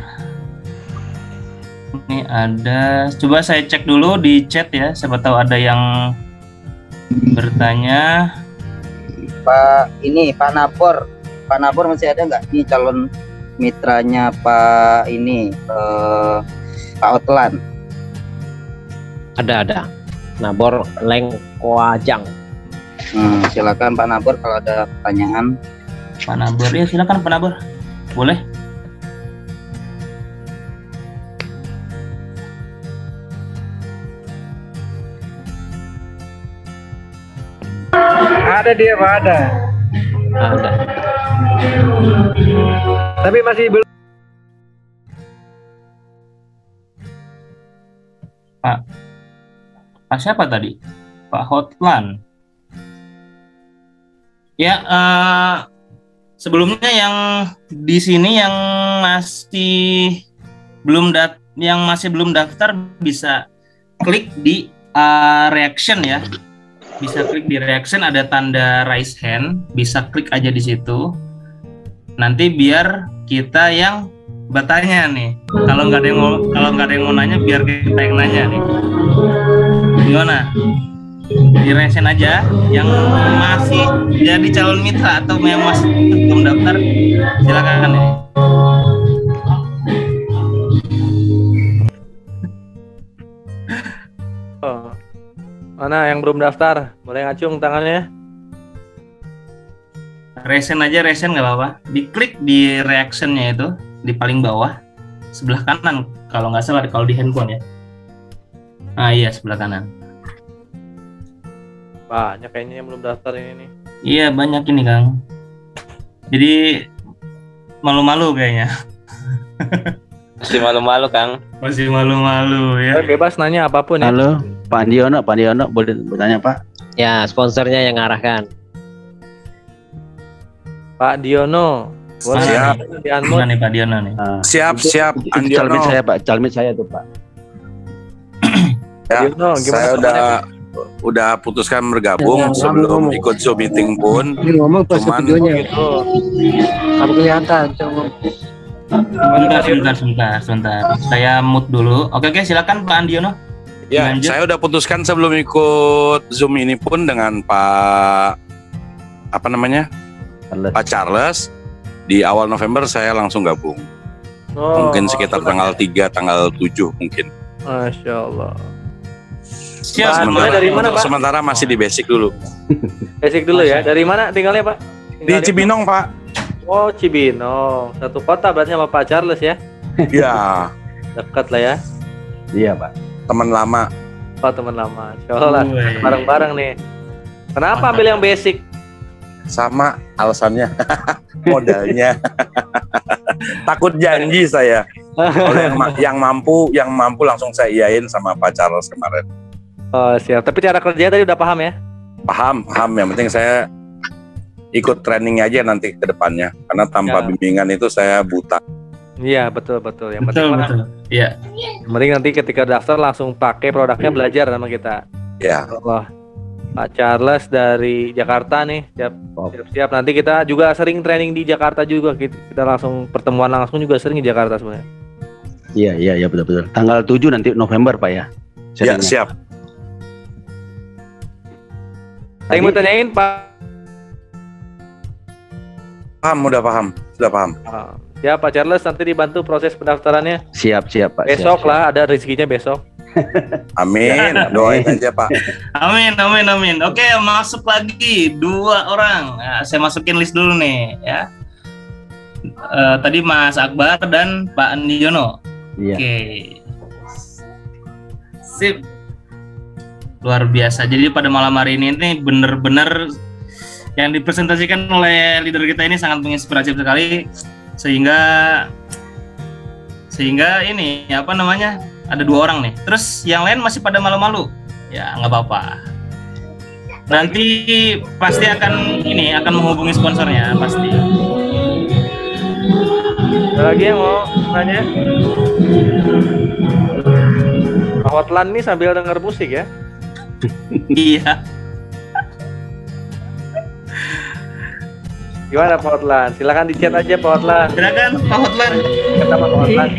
Ini ada, coba saya cek dulu di chat ya, siapa tahu ada yang bertanya. Pak Nabor masih ada nggak nih calon mitranya Pak Pak Otlan? Ada. Nabor Lengkoajang. Silakan Pak Nabor kalau ada pertanyaan. Pak Nabor, ya silakan Pak Nabor. Boleh? Ada dia Pak, ada. Tapi masih belum. Pak siapa tadi? Pak Hotlan. Ya, sebelumnya yang di sini yang masih belum daftar bisa klik di reaction ya. Bisa klik di reaction, ada tanda raise hand, bisa klik aja di situ. Nanti biar kita yang bertanya nih. Kalau nggak ada yang mau nanya, biar kita yang nanya nih. Gimana? Di reaction aja. Yang masih jadi calon mitra atau yang masih belum daftar, silakan nih. Oh. Mana yang belum daftar? Boleh ngacung tangannya? Reaction aja, reaction nggak apa-apa. Diklik di reactionnya itu di paling bawah sebelah kanan kalau nggak salah kalau di handphone ya. Ah iya, sebelah kanan. Banyak kayaknya yang belum daftar ini nih. Iya, banyak ini Kang. Jadi malu-malu kayaknya. Masih malu-malu Kang. Masih malu-malu ya. Bebas nanya apapun ya. Halo, Pak Andiono boleh bertanya Pak? Ya, sponsornya yang arahkan. Pak Diono. Boleh Siap. di unmute. Mana nih Pak Diono nih? Siap, Itu Andiono. calmit saya Pak, calmit saya tuh Pak. Ya, Diono, gimana saya udah putuskan bergabung sebelum ikut Zoom meeting pun. Ini ngomong pas Cuman videonya, gitu. kamu kelihatan. Coba. Sebentar. Saya mute dulu. Oke, silakan Pak Andiono. Ya, Lanjut. saya udah putuskan sebelum ikut Zoom ini pun dengan Pak Pak Charles. Di awal November saya langsung gabung. Oh, Mungkin sekitar tanggal 3, tanggal 7 mungkin. Masya Allah. Siap. Sementara dari mana, Pak? Sementara masih di basic dulu. Basic dulu ya. Dari mana tinggalnya Pak? Di Cibinong, Pak. Oh, Cibinong. Satu kota berarti sama Pak Charles ya. Ya, Dekat lah ya. Iya Pak. teman lama. Oh, teman lama. Insya Allah lah. Wih. Bareng-bareng nih. Kenapa ambil yang basic? Sama alasannya. Modalnya. Takut janji saya. Kalau yang mampu langsung saya iyain sama Pak Charles kemarin. Oh, siap. Tapi cara kerja tadi udah paham ya? Paham. Yang penting saya ikut training aja nanti ke depannya. Karena tanpa Ya. bimbingan itu saya buta. Iya, betul. Yang penting Betul. Iya. Yang penting nanti ketika daftar langsung pakai produknya, belajar sama kita. Ya. Allah. Pak Charles dari Jakarta nih, siap-siap. Nanti kita juga sering training di Jakarta juga. Kita langsung pertemuan langsung juga sering di Jakarta sebenarnya. Iya betul. Tanggal 7 nanti November Pak ya. Ya, Sharingnya. siap. Saya mau tanyain Pak. Sudah paham. Ya Pak Charles, nanti dibantu proses pendaftarannya. Siap Pak. Besok siap. lah, ada rezekinya besok. Amin. Doain aja Pak. Amin. Oke, masuk lagi 2 orang. Nah, saya masukin list dulu nih ya. Tadi Mas Akbar dan Pak Andiono. Iya. Oke. Sip. Luar biasa. Jadi pada malam hari ini benar-benar yang dipresentasikan oleh leader kita ini sangat menginspiratif sekali, sehingga ini ada 2 orang nih. Terus yang lain masih pada malu-malu. Ya nggak apa-apa. Nanti pasti akan menghubungi sponsornya pasti. Ada lagi yang mau nanya? Pak Hotlan nih sambil denger musik ya. Iya. Gimana Pak Hotlan? Silakan di chat aja Pak Hotlan. Silakan Pak Hotlan. Kata Pak Hotlan.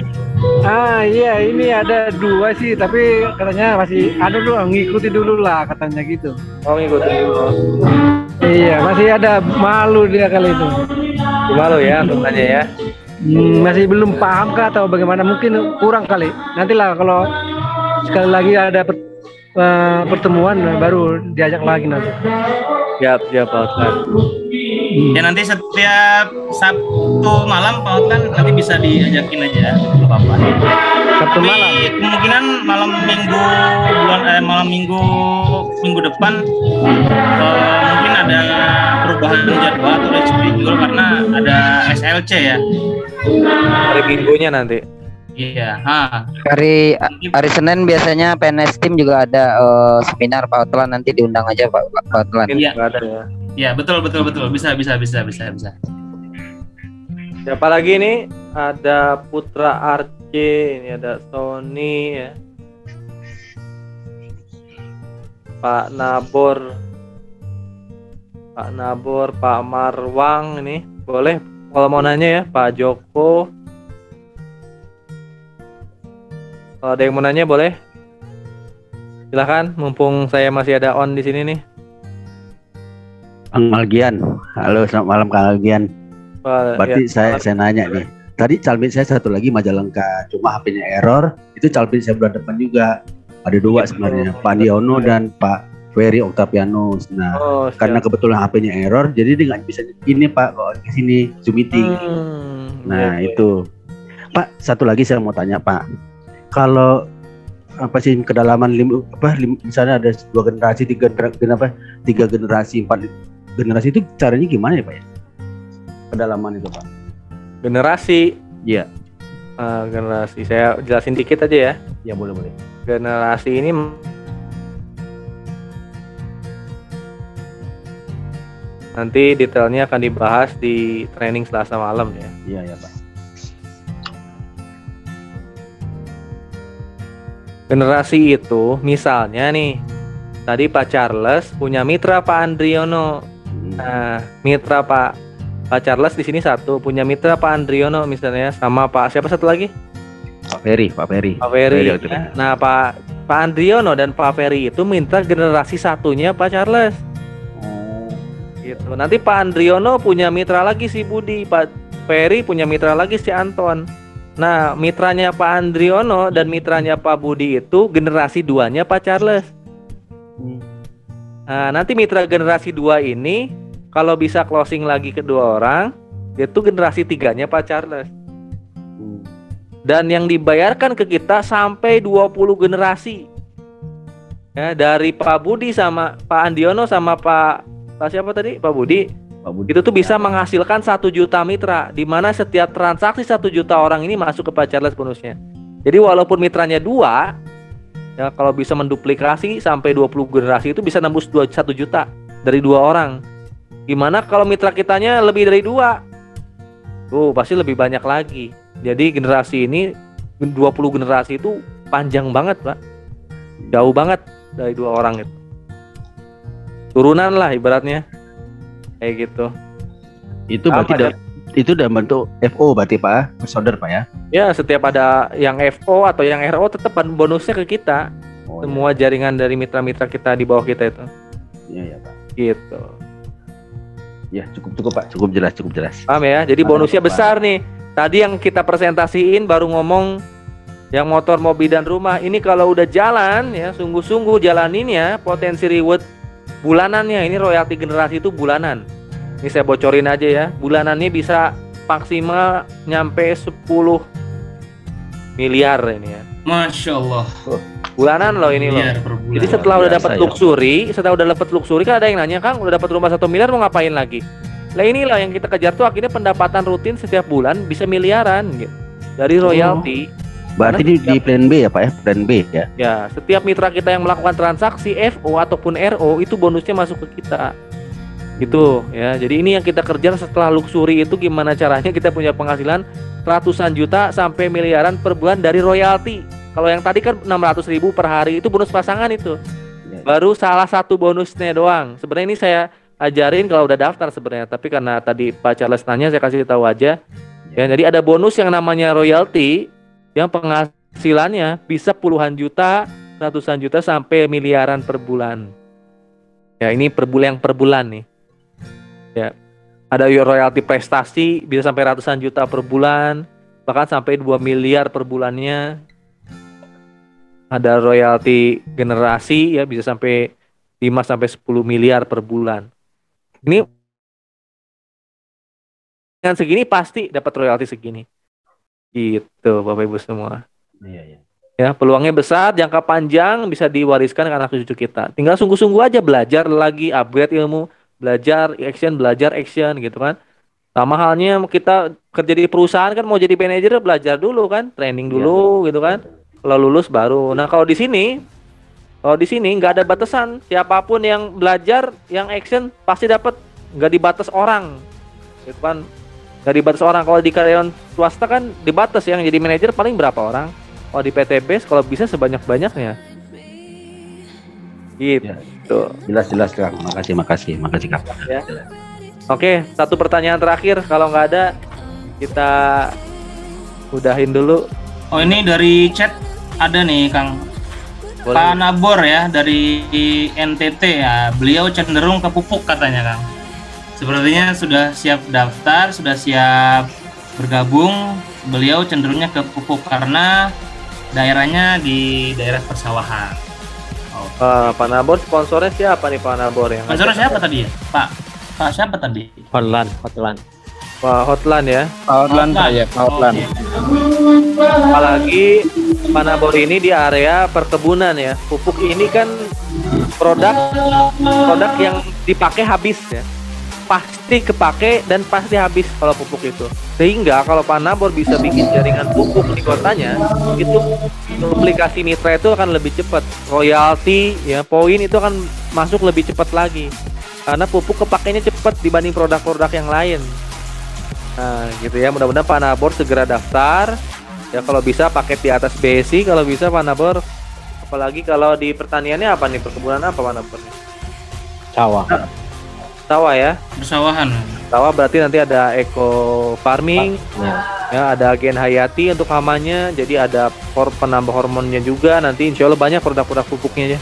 Iya, ini ada 2 sih, tapi katanya masih ada dulu, ngikuti dulu lah katanya gitu. Oh, ngikutin dulu. Iya, masih ada malu dia kali itu. Gimana ya untuk tanya ya? Masih belum paham kah atau bagaimana, mungkin kurang kali. Nantilah kalau sekali lagi ada pertemuan baru diajak lagi nanti. Siap Pak Hotlan. Ya nanti setiap Sabtu malam Pak Hotlan nanti bisa diajakin aja, nggak apa-apa. Sabtu Tapi malam. kemungkinan malam minggu depan mungkin ada perubahan jadwal atau reschedule karena ada SLC ya. Hari Minggunya nanti. Iya. Hari Senin biasanya PNS Team juga ada seminar Pak Hotlan, nanti diundang aja Pak Hotlan. Mungkin Iya. nggak ada ya. Ya betul. Bisa. Siapa lagi nih? Ada Putra Arce, ini ada Sony ya. Pak Nabor, Pak Marwang ini boleh kalau mau nanya ya, Pak Joko. Kalau ada yang mau nanya boleh. Silahkan, mumpung saya masih ada on di sini nih. Kang Algian, halo selamat malam Kang Algian. Berarti ya, saya nanya nih. Tadi calbit saya satu lagi Majalengka, cuma HP-nya error. Itu calbit saya bulan depan juga. Ada dua sebenarnya, Pak Diono dan Pak Ferry Octaviano. Nah, karena kebetulan HP-nya error, jadi dia nggak bisa ini Pak kalau ke sini Zoom meeting. Nah itu, Pak satu lagi saya mau tanya Pak, kalau apa sih kedalaman misalnya ada 2 generasi, 3 generasi, 4 generasi itu caranya gimana ya Pak ya? Kedalaman itu Pak. Generasi. Iya. Generasi saya jelasin dikit aja ya. Ya boleh. Generasi ini nanti detailnya akan dibahas di training Selasa malam ya. Iya Pak. Generasi itu misalnya nih, tadi Pak Charles punya mitra Pak Andriono. Nah, mitra Pak Charles di sini satu, punya mitra Pak Andriono misalnya, sama Pak siapa satu lagi? Pak Ferry. Ya. Nah, Pak Andriono dan Pak Ferry itu mitra generasi satunya Pak Charles. Gitu. Nanti Pak Andriono punya mitra lagi si Budi, Pak Ferry punya mitra lagi si Anton. Nah, mitranya Pak Andriono dan mitranya Pak Budi itu generasi 2-nya Pak Charles. Nah, nanti mitra generasi 2 ini kalau bisa closing lagi kedua orang, itu generasi 3-nya Pak Charles. Dan yang dibayarkan ke kita sampai 20 generasi. Ya, dari Pak Budi sama Pak Andiono sama Pak siapa tadi? Pak Budi. Itu tuh bisa menghasilkan 1 juta mitra, di mana setiap transaksi 1 juta orang ini masuk ke Pak Charles bonusnya. Jadi walaupun mitranya 2, ya kalau bisa menduplikasi sampai 20 generasi itu bisa nembus 1 juta dari 2 orang. Gimana kalau mitra kitanya lebih dari 2? Tuh pasti lebih banyak lagi. Jadi generasi ini 20 generasi itu panjang banget Pak. Jauh banget dari 2 orang itu. Turunan lah ibaratnya. Kayak gitu. Itu berarti itu udah bentuk FO berarti Pak, bersaudara Pak ya? Ya, setiap ada yang FO atau yang RO tetap bonusnya ke kita. Semua jaringan dari mitra-mitra kita di bawah kita itu. Iya Pak. Gitu. Ya cukup Pak, cukup jelas. Paham ya? Jadi bonusnya besar nih. Tadi yang kita presentasiin baru ngomong yang motor, mobil dan rumah. Ini kalau udah jalan ya, sungguh-sungguh jalanin ya, potensi reward bulanannya ini royalti generasi itu bulanan. Ini saya bocorin aja ya. Bulanannya bisa maksimal nyampe 10 miliar ini ya. Masya Allah. Bulanan loh ini loh. Jadi setelah udah dapat luxury, kan ada yang nanya, Kang, udah dapat rumah 1 miliar mau ngapain lagi? Lah inilah yang kita kejar tuh, akhirnya pendapatan rutin setiap bulan bisa miliaran gitu. Dari royalti. Berarti di plan B ya Pak ya, plan B ya. Ya, setiap mitra kita yang melakukan transaksi FO ataupun RO itu bonusnya masuk ke kita. Gitu ya. Jadi ini yang kita kerja setelah luxury itu, gimana caranya kita punya penghasilan ratusan juta sampai miliaran per bulan dari royalti. Kalau yang tadi kan 600.000 per hari itu bonus pasangan itu. Baru salah satu bonusnya doang. Sebenarnya ini saya ajarin kalau udah daftar sebenarnya, tapi karena tadi Pak Charles nanya saya kasih tahu aja. Ya, jadi ada bonus yang namanya royalti yang penghasilannya bisa puluhan juta, ratusan juta sampai miliaran per bulan. Ya, ini per bulan nih. Ya. Ada royalti prestasi bisa sampai ratusan juta per bulan, bahkan sampai 2 miliar per bulannya. Ada royalti generasi ya bisa sampai 5 sampai 10 miliar per bulan. Ini dengan segini pasti dapat royalti segini. Gitu Bapak Ibu semua. Iya. Ya, peluangnya besar, jangka panjang, bisa diwariskan ke anak cucu kita. Tinggal sungguh-sungguh aja belajar lagi, upgrade ilmu, belajar action gitu kan. Sama halnya kita kerja di perusahaan kan, mau jadi manajer belajar dulu kan, training dulu gitu kan. Kalau lulus baru. Nah, kalau di sini nggak ada batasan. Siapapun yang belajar, yang action pasti dapat, nggak dibatas orang. Gitu kan. Nggak dibatas orang. Kalau di karyawan swasta kan dibatas, yang jadi manajer paling berapa orang. Kalau di PTBS kalau bisa sebanyak-banyaknya. Gitu. Jelas Kang. Makasih Kang. Ya. Oke, satu pertanyaan terakhir. Kalau nggak ada, kita udahin dulu. Oh, ini dari chat ada nih Kang. Boleh. Pak Nabor ya dari NTT ya. Beliau cenderung ke pupuk katanya Kang. Sepertinya sudah siap daftar, sudah siap bergabung. Beliau cenderungnya ke pupuk karena daerahnya di daerah persawahan. Pak Nabor sponsornya siapa nih Pak Nabor yang? Sponsornya siapa tadi ya? Pak siapa tadi? Hotlan. Pak Hotlan ya. Hotlan saya, Hotlan. Apalagi Pak Nabor ini di area perkebunan ya. Pupuk ini kan produk yang dipakai habis ya. Pasti kepake dan pasti habis kalau pupuk itu. Sehingga kalau Pak Nabor bisa bikin jaringan pupuk di kotanya, itu aplikasi mitra itu akan lebih cepat. Royalti ya, poin itu akan masuk lebih cepat lagi. Karena pupuk kepakainya cepat dibanding produk-produk yang lain. Nah, gitu ya. Mudah-mudahan Pak Nabor segera daftar. Ya kalau bisa paket di atas BSI, kalau bisa Pak Nabor. Apalagi kalau di pertaniannya apa nih? Perkebunan apa Pak Nabor? Sawah ya. Persawahan. Sawah berarti nanti ada eco farming. Ya, ada Gen Hayati untuk hamanya. Jadi ada penambah hormonnya juga. Nanti insya Allah banyak produk-produk pupuknya ya.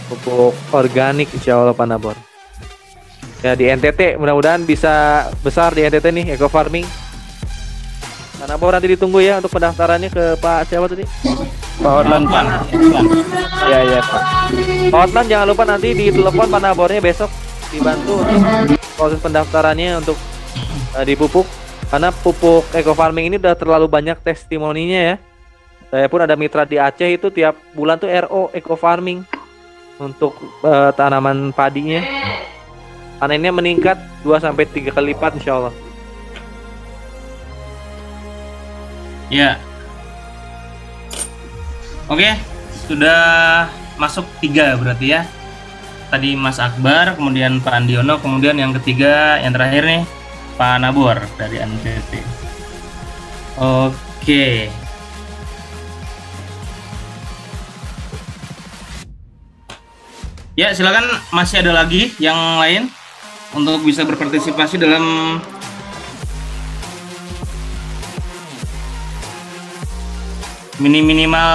Pupuk organik insya Allah Pak Nabor. Ya di NTT mudah-mudahan bisa besar di NTT nih eco farming. Pak Nabor nanti ditunggu ya untuk pendaftarannya ke Pak siapa tadi? Pak Hotlan. Ya Pak. Pak Hotlan jangan lupa nanti ditelepon Pak Nabornya besok dibantu untuk proses pendaftarannya untuk di pupuk, karena pupuk eco farming ini udah terlalu banyak testimoninya ya. Saya pun ada mitra di Aceh itu tiap bulan tuh RO eco farming untuk tanaman padinya. Panennya meningkat 2-3 kali lipat insya Allah. Ya. Oke, sudah masuk 3 berarti ya. Tadi Mas Akbar, kemudian Pak Andiono, kemudian yang ketiga, yang terakhir nih Pak Nabor dari NTT. Oke. Ya, silakan, masih ada lagi yang lain untuk bisa berpartisipasi dalam minimal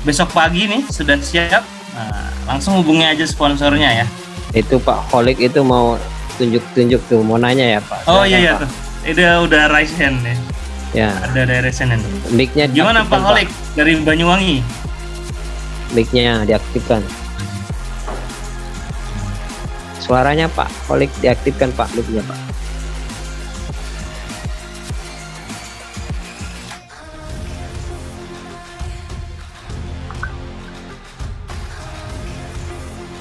besok pagi nih sudah siap. Nah, langsung hubungi aja sponsornya ya. Itu Pak Holik itu mau tunjuk-tunjuk tuh, mau nanya ya Pak. Oh iya tuh. Itu udah raise hand ya. Ya. Ada raise hand. Mic-nya gimana Pak Holik dari Banyuwangi? Mic-nya diaktifkan. Suaranya Pak Holik diaktifkan Pak, mic-nya Pak.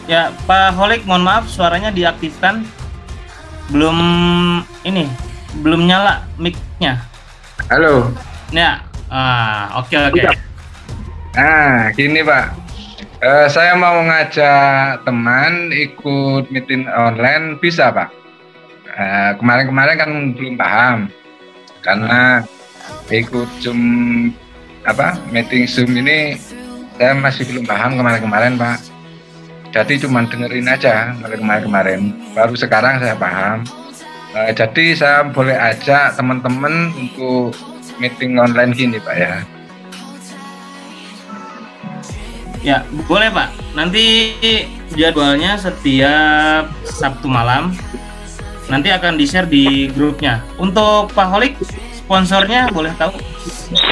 Ya, Pak Holik, mohon maaf suaranya diaktifkan. Belum nyala mic-nya. Halo. Ya, oke. Nah, gini Pak. Saya mau ngajak teman ikut meeting online, bisa Pak? Kemarin-kemarin kan belum paham. Karena ikut meeting Zoom ini saya masih belum paham kemarin-kemarin Pak. Jadi cuma dengerin aja kemarin-kemarin, baru sekarang saya paham. Jadi saya boleh ajak teman-teman untuk meeting online gini Pak ya. Ya, boleh Pak. Nanti jadwalnya setiap Sabtu malam. Nanti akan di-share di grupnya. Untuk Pak Holik, sponsornya boleh tahu?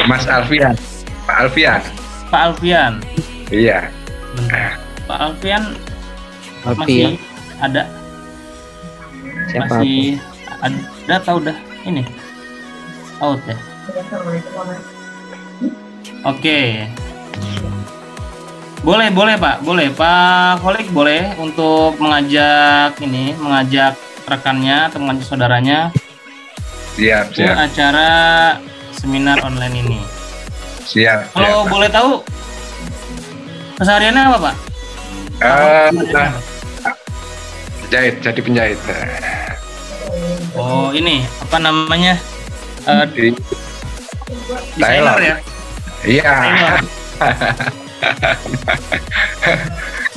Mas Alfian. Pak Alfian. Pak Alfian. Iya. Pak Alfian masih ada? Siapa masih ada atau udah ini out ya? Oke. Boleh Pak, boleh Pak Holik, boleh untuk mengajak rekannya atau mengajak saudaranya siap ke acara seminar online ini. Siap. Kalau boleh tahu kesehariannya apa Pak? Penjahit, jadi penjahit. Oh, ini apa namanya? Desainer ya? Iya.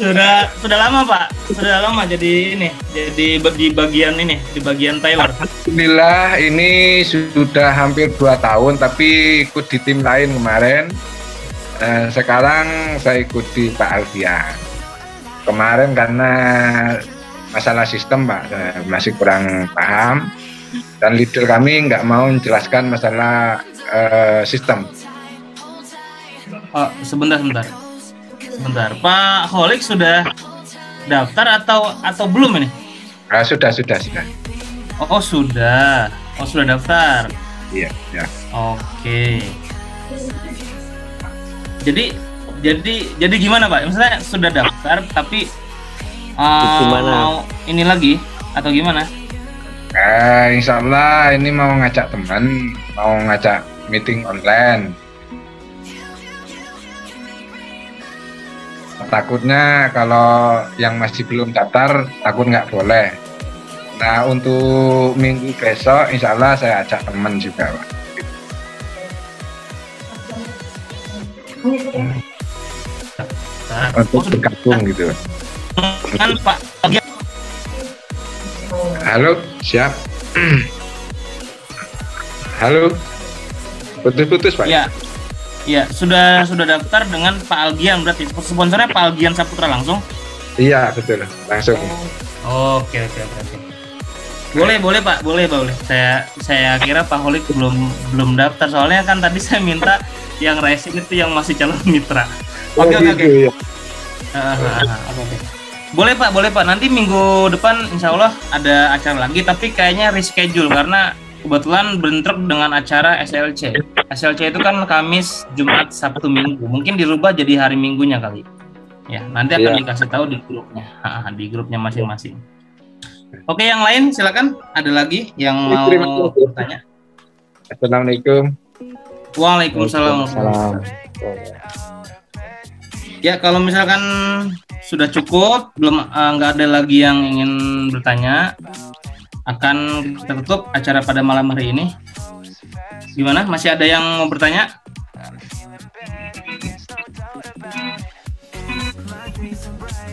Sudah lama Pak, sudah lama jadi ini, jadi di bagian ini, di bagian Taylor. Alhamdulillah ini sudah hampir 2 tahun, tapi ikut di tim lain kemarin. Sekarang saya ikut di Pak Alfian. Kemarin karena masalah sistem Pak, saya masih kurang paham, dan leader kami nggak mau menjelaskan masalah sistem. Oh, sebentar. Pak Holik sudah daftar atau belum ini? Sudah. Oh, sudah daftar. Iya. Oke. Jadi gimana Pak? Misalnya sudah daftar tapi mau ini lagi atau gimana? Insya Allah ini mau ngajak teman, mau ngajak meeting online. Takutnya kalau yang masih belum daftar, takut nggak boleh. Nah, untuk minggu besok, insya Allah saya ajak teman juga, Pak. Untuk bergabung gitu. Kan Pak. Halo, siap. Halo. Putus-putus, Pak. Iya, sudah daftar dengan Pak Algian, berarti sponsornya Pak Algian Saputra langsung? Iya, betul, langsung. Oke. Boleh Pak, boleh. Saya kira Pak Holik belum daftar, soalnya kan tadi saya minta yang racing itu yang masih calon mitra. Oke. Iya. Boleh Pak. Nanti minggu depan insya Allah ada acara lagi, tapi kayaknya reschedule karena kebetulan bentrok dengan acara SLC. SLC itu kan Kamis, Jumat, Sabtu, Minggu. Mungkin dirubah jadi hari Minggunya kali. Ya, nanti akan dikasih tahu di grupnya. Di grupnya masing-masing. Oke, yang lain silakan. Ada lagi yang mau bertanya? Assalamualaikum. Waalaikumsalam. Ya, kalau misalkan sudah cukup, belum nggak ada lagi yang ingin bertanya, akan kita tutup acara pada malam hari ini. Gimana? Masih ada yang mau bertanya?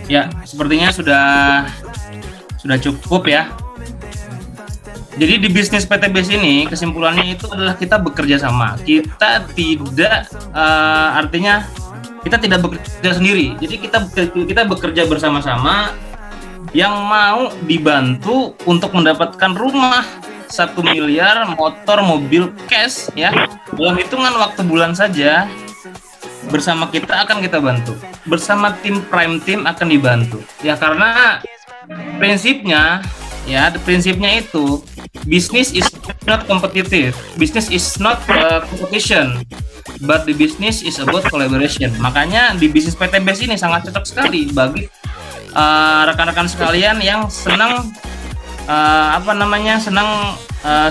Ya, sepertinya sudah cukup ya. Jadi di bisnis PTBS ini kesimpulannya itu adalah kita bekerja sama. Kita tidak artinya kita tidak bekerja sendiri. Jadi kita bekerja bersama-sama. Yang mau dibantu untuk mendapatkan rumah 1 miliar, motor, mobil, cash ya, dalam hitungan waktu bulan saja, bersama kita akan kita bantu, bersama tim Prime Team akan dibantu ya, karena prinsipnya itu business is not competitive, business is not competition, but the business is about collaboration. Makanya di bisnis PTBS ini sangat cocok sekali bagi rekan-rekan sekalian yang senang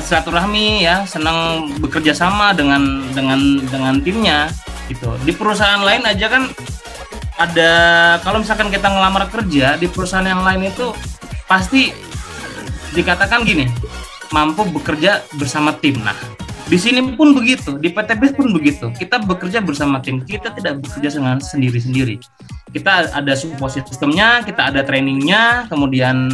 silaturahmi ya, senang bekerja sama dengan timnya gitu. Di perusahaan lain aja kan ada, kalau misalkan kita ngelamar kerja di perusahaan yang lain itu pasti dikatakan gini, mampu bekerja bersama tim. Nah, di sini pun begitu, di PTBS pun begitu. Kita bekerja bersama tim, kita tidak bekerja dengan sendiri-sendiri. Kita ada support sistemnya, kita ada trainingnya, kemudian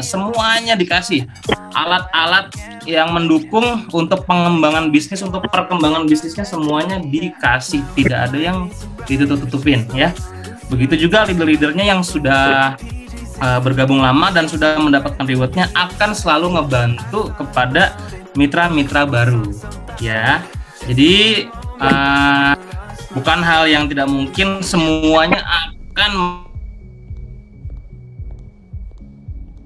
semuanya dikasih alat-alat yang mendukung untuk pengembangan bisnis, untuk perkembangan bisnisnya semuanya dikasih, tidak ada yang ditutup-tutupin ya. Begitu juga leader-leadernya yang sudah bergabung lama dan sudah mendapatkan rewardnya akan selalu ngebantu kepada mitra-mitra baru ya. Jadi bukan hal yang tidak mungkin, semuanya akan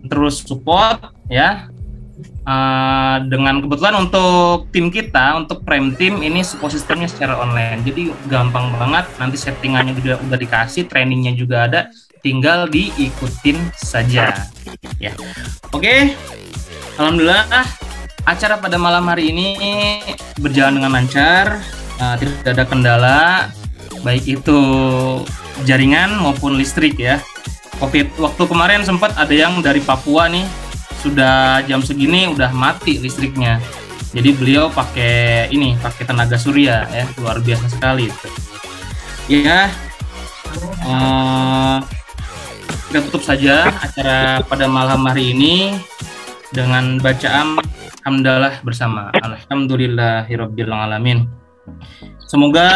terus support ya. Dengan kebetulan untuk tim kita, untuk Prime Team ini support sistemnya secara online, jadi gampang banget. Nanti settingannya juga udah dikasih, trainingnya juga ada, tinggal diikutin saja ya. Oke, alhamdulillah acara pada malam hari ini berjalan dengan lancar. Tidak ada kendala, baik itu jaringan maupun listrik ya. Waktu kemarin sempat ada yang dari Papua nih sudah jam segini udah mati listriknya. Jadi beliau pakai tenaga surya ya, luar biasa sekali itu. Ya, kita tutup saja acara pada malam hari ini dengan bacaan hamdalah bersama. Alhamdulillahirabbil alamin. Semoga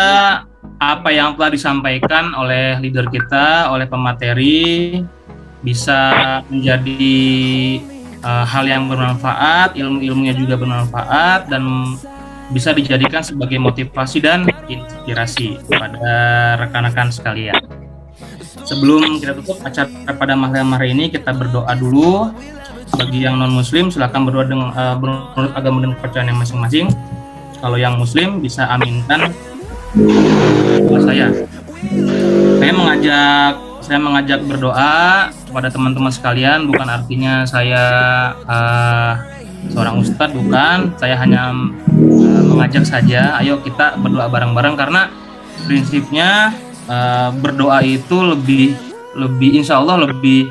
apa yang telah disampaikan oleh leader kita, oleh pemateri, bisa menjadi hal yang bermanfaat, ilmu-ilmunya juga bermanfaat, dan bisa dijadikan sebagai motivasi dan inspirasi kepada rekan-rekan sekalian. Sebelum kita tutup acara pada malam hari ini, kita berdoa dulu. Bagi yang non-muslim, silakan berdoa dengan menurut agama dan kepercayaan masing-masing. Kalau yang muslim bisa aminkan doa saya. Saya mengajak berdoa kepada teman-teman sekalian, bukan artinya saya seorang ustadz, bukan. Saya hanya mengajak saja, ayo kita berdoa bareng-bareng, karena prinsipnya berdoa itu lebih insya Allah lebih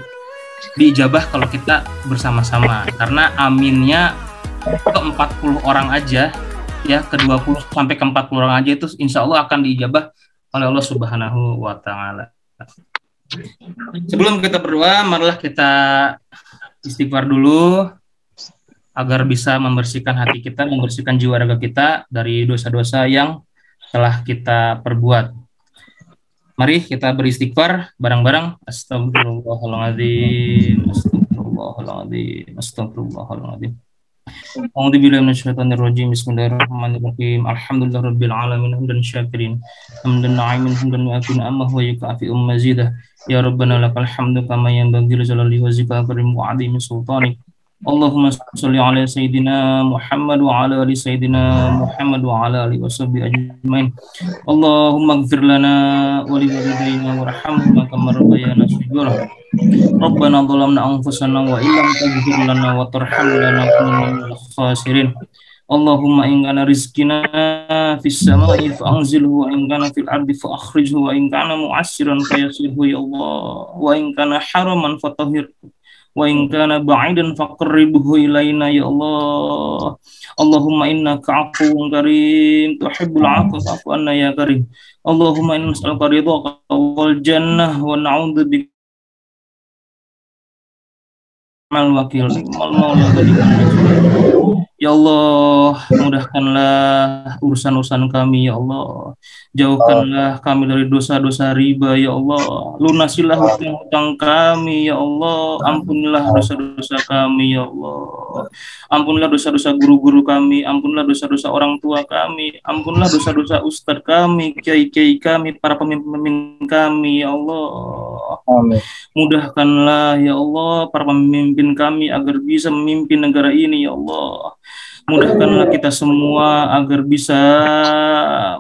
diijabah kalau kita bersama-sama, karena aminnya ke 40 orang aja ya, ke 20 sampai ke 40 orang aja itu insya Allah akan diijabah oleh Allah Subhanahu wa Ta'ala. Sebelum kita berdoa, marilah kita istighfar dulu agar bisa membersihkan hati kita, membersihkan jiwa raga kita dari dosa-dosa yang telah kita perbuat. Mari kita beristighfar bareng-bareng. Astagfirullahaladzim, astagfirullahaladzim, astagfirullahaladzim. A'udzubillahi minasyaitonirrajim. Bismillahirrahmanirrahim. Alhamdulillahirabbil alamin hamdan syakirin. Hamdan na'imin hamdan mu'afin amma huwa yukafi mazidah. Ya Rabbana lakal hamdu kama yanbaghi li jalali wajhika karim wa 'azimi sultanik. Allahumma sholli ala sayyidina Muhammad wa ala ali sayyidina Muhammad wa ala alihi washabbihi ajmain. Allahumma ighfir lana wa li walidayna warhamhuma kama rabbayana shaghira. Rabbana dhalamna anfusana wa illam taghfir lana wa tarhamna lanakunanna minal khasirin. Allahumma in kana rizqina fis samai fa anzilhu wa in kana fil ardi fa akhrijhu wa in kana mu'assiran fa yassirhu ya Allah wa in kana haraman fatahhir wa in kana ba'idan faqribhu ilaina ya Allah. Allahumma innaka 'afuwun karim tuhibbul 'afwa fa'fu anna ya karim. Allahumma inna nas'aluka ridhaka wal jannah wa na'udzubika mal wakil mal maula. Ya Allah, mudahkanlah urusan-urusan kami ya Allah. Jauhkanlah kami dari dosa-dosa riba ya Allah. Lunasilah hutang-hutang kami ya Allah. Ampunilah dosa-dosa kami ya Allah. Ampunilah dosa-dosa guru-guru kami. Ampunilah dosa-dosa orang tua kami. Ampunilah dosa-dosa ustadz kami, kiai-kiai kami, para pemimpin kami ya Allah. Amin. Mudahkanlah ya Allah para pemimpin kami agar bisa memimpin negara ini ya Allah. Mudahkanlah kita semua agar bisa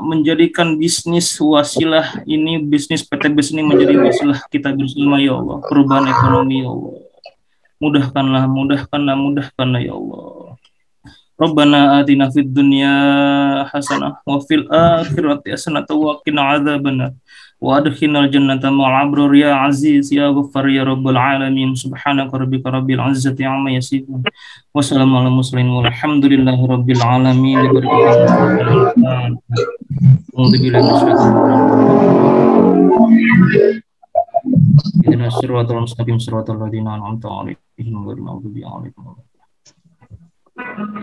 menjadikan bisnis wasilah ini, bisnis PTBS ini menjadi wasilah kita bersama ya Allah, perubahan ekonomi ya Allah. Mudahkanlah ya Allah. Rabbana atina fid dunya hasanah wa fil akhirati hasanah wa qina adzabannar. Wa adkhilnal jannata ma'al abrar ya aziz ya ghaffar ya rabbal alamin. Subhanaka rabbika rabbil izzati amma yasifun. Wassalamu ala mursalin walhamdulillahi rabbil alamin. Ihdinas siratal mustaqim siratal ladzina an'amta 'alaihim ghairil maghdubi 'alaihim.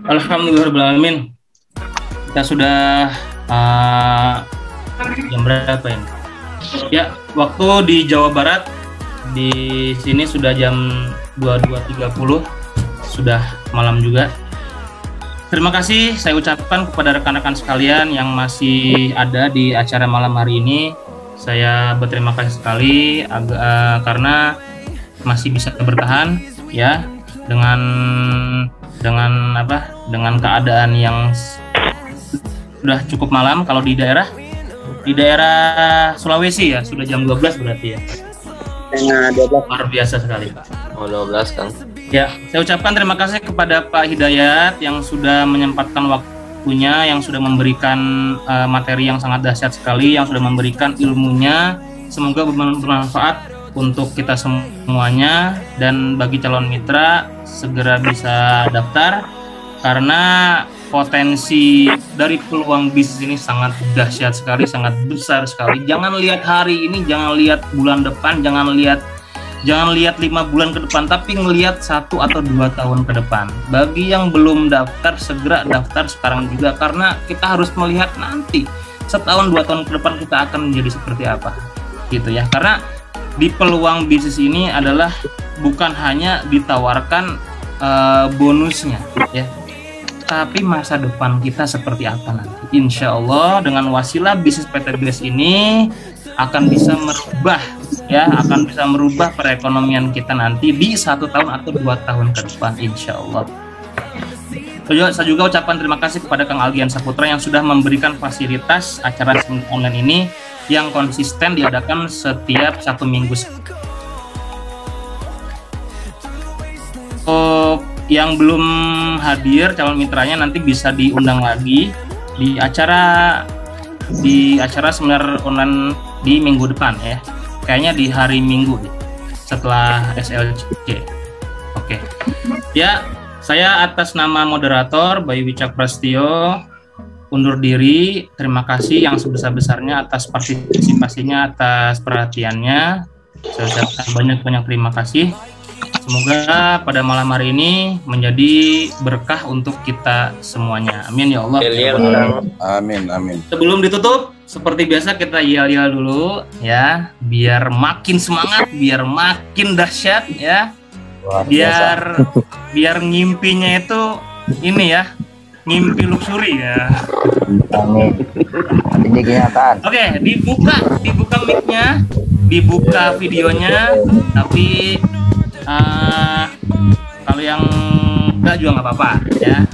Alhamdulillahirabbil alamin. Kita sudah jam berapa ini? Ya, waktu di Jawa Barat di sini sudah jam 22.30, sudah malam juga. Terima kasih saya ucapkan kepada rekan-rekan sekalian yang masih ada di acara malam hari ini. Saya berterima kasih sekali karena masih bisa bertahan ya dengan keadaan yang sudah cukup malam. Kalau di daerah Sulawesi ya sudah jam 12 berarti ya. Dengan 12 luar biasa sekali Pak. Oh 12 Kang. Ya, saya ucapkan terima kasih kepada Pak Hidayat yang sudah menyempatkan waktunya, yang sudah memberikan materi yang sangat dahsyat sekali, yang sudah memberikan ilmunya. Semoga bermanfaat untuk kita semuanya, dan bagi calon mitra segera bisa daftar karena potensi dari peluang bisnis ini sangat dahsyat sekali, sangat besar sekali. Jangan lihat hari ini, jangan lihat bulan depan, jangan lihat 5 bulan ke depan, tapi ngelihat 1 atau 2 tahun ke depan. Bagi yang belum daftar, segera daftar sekarang juga, karena kita harus melihat nanti setahun 2 tahun ke depan kita akan menjadi seperti apa, gitu ya. Karena di peluang bisnis ini adalah bukan hanya ditawarkan bonusnya, ya, tapi masa depan kita seperti apa nanti. Insya Allah dengan wasilah bisnis PTBS ini akan bisa merubah, ya, akan bisa merubah perekonomian kita nanti di 1 tahun atau 2 tahun ke depan, insya Allah. Saya juga ucapkan terima kasih kepada Kang Algian Saputra yang sudah memberikan fasilitas acara seminar online ini yang konsisten diadakan setiap 1 minggu. Yang belum hadir calon mitranya nanti bisa diundang lagi di acara seminar online di minggu depan, ya. Kayaknya di hari Minggu setelah SLC. Oke. Ya, saya atas nama moderator Bayu Wicak Prastio undur diri. Terima kasih yang sebesar-besarnya atas partisipasinya, atas perhatiannya. Saya ucapkan banyak-banyak terima kasih. Semoga pada malam hari ini menjadi berkah untuk kita semuanya. Amin ya Allah. Amin, amin. Sebelum ditutup, seperti biasa kita yel-yel dulu ya, biar makin semangat, biar makin dahsyat ya. Biar ngimpinya itu ini ya, ngimpi luxury ya. Amin. Ini kenyataan. Oke, dibuka mic-nya, dibuka videonya, tapi kalau yang enggak juga nggak apa-apa ya.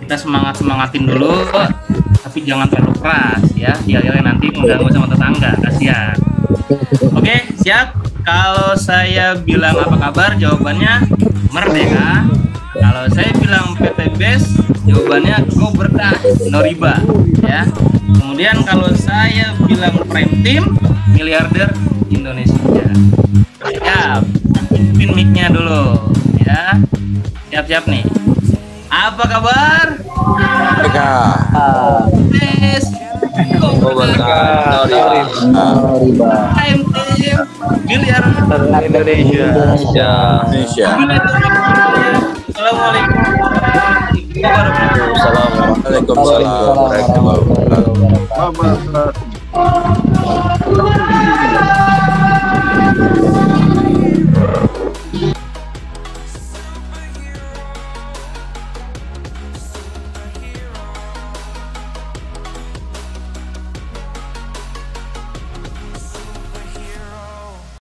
Kita semangatin dulu, tapi jangan terlalu keras ya. Yel-yelnya nanti mengganggu sama tetangga, kasihan. Oke, siap. Kalau saya bilang apa kabar, jawabannya merdeka. Kalau saya bilang PTBS, jawabannya go berkah, no riba ya. Kemudian kalau saya bilang prime team, miliarder Indonesia. Siap. Pin mic-nya dulu ya. Siap-siap nih. Apa kabar? Merdeka. Yes. Oh, berkah. Prime team, miliarder Indonesia. Indonesia. Assalamualaikum warahmatullahi wabarakatuh. Waalaikumsalam warahmatullahi wabarakatuh.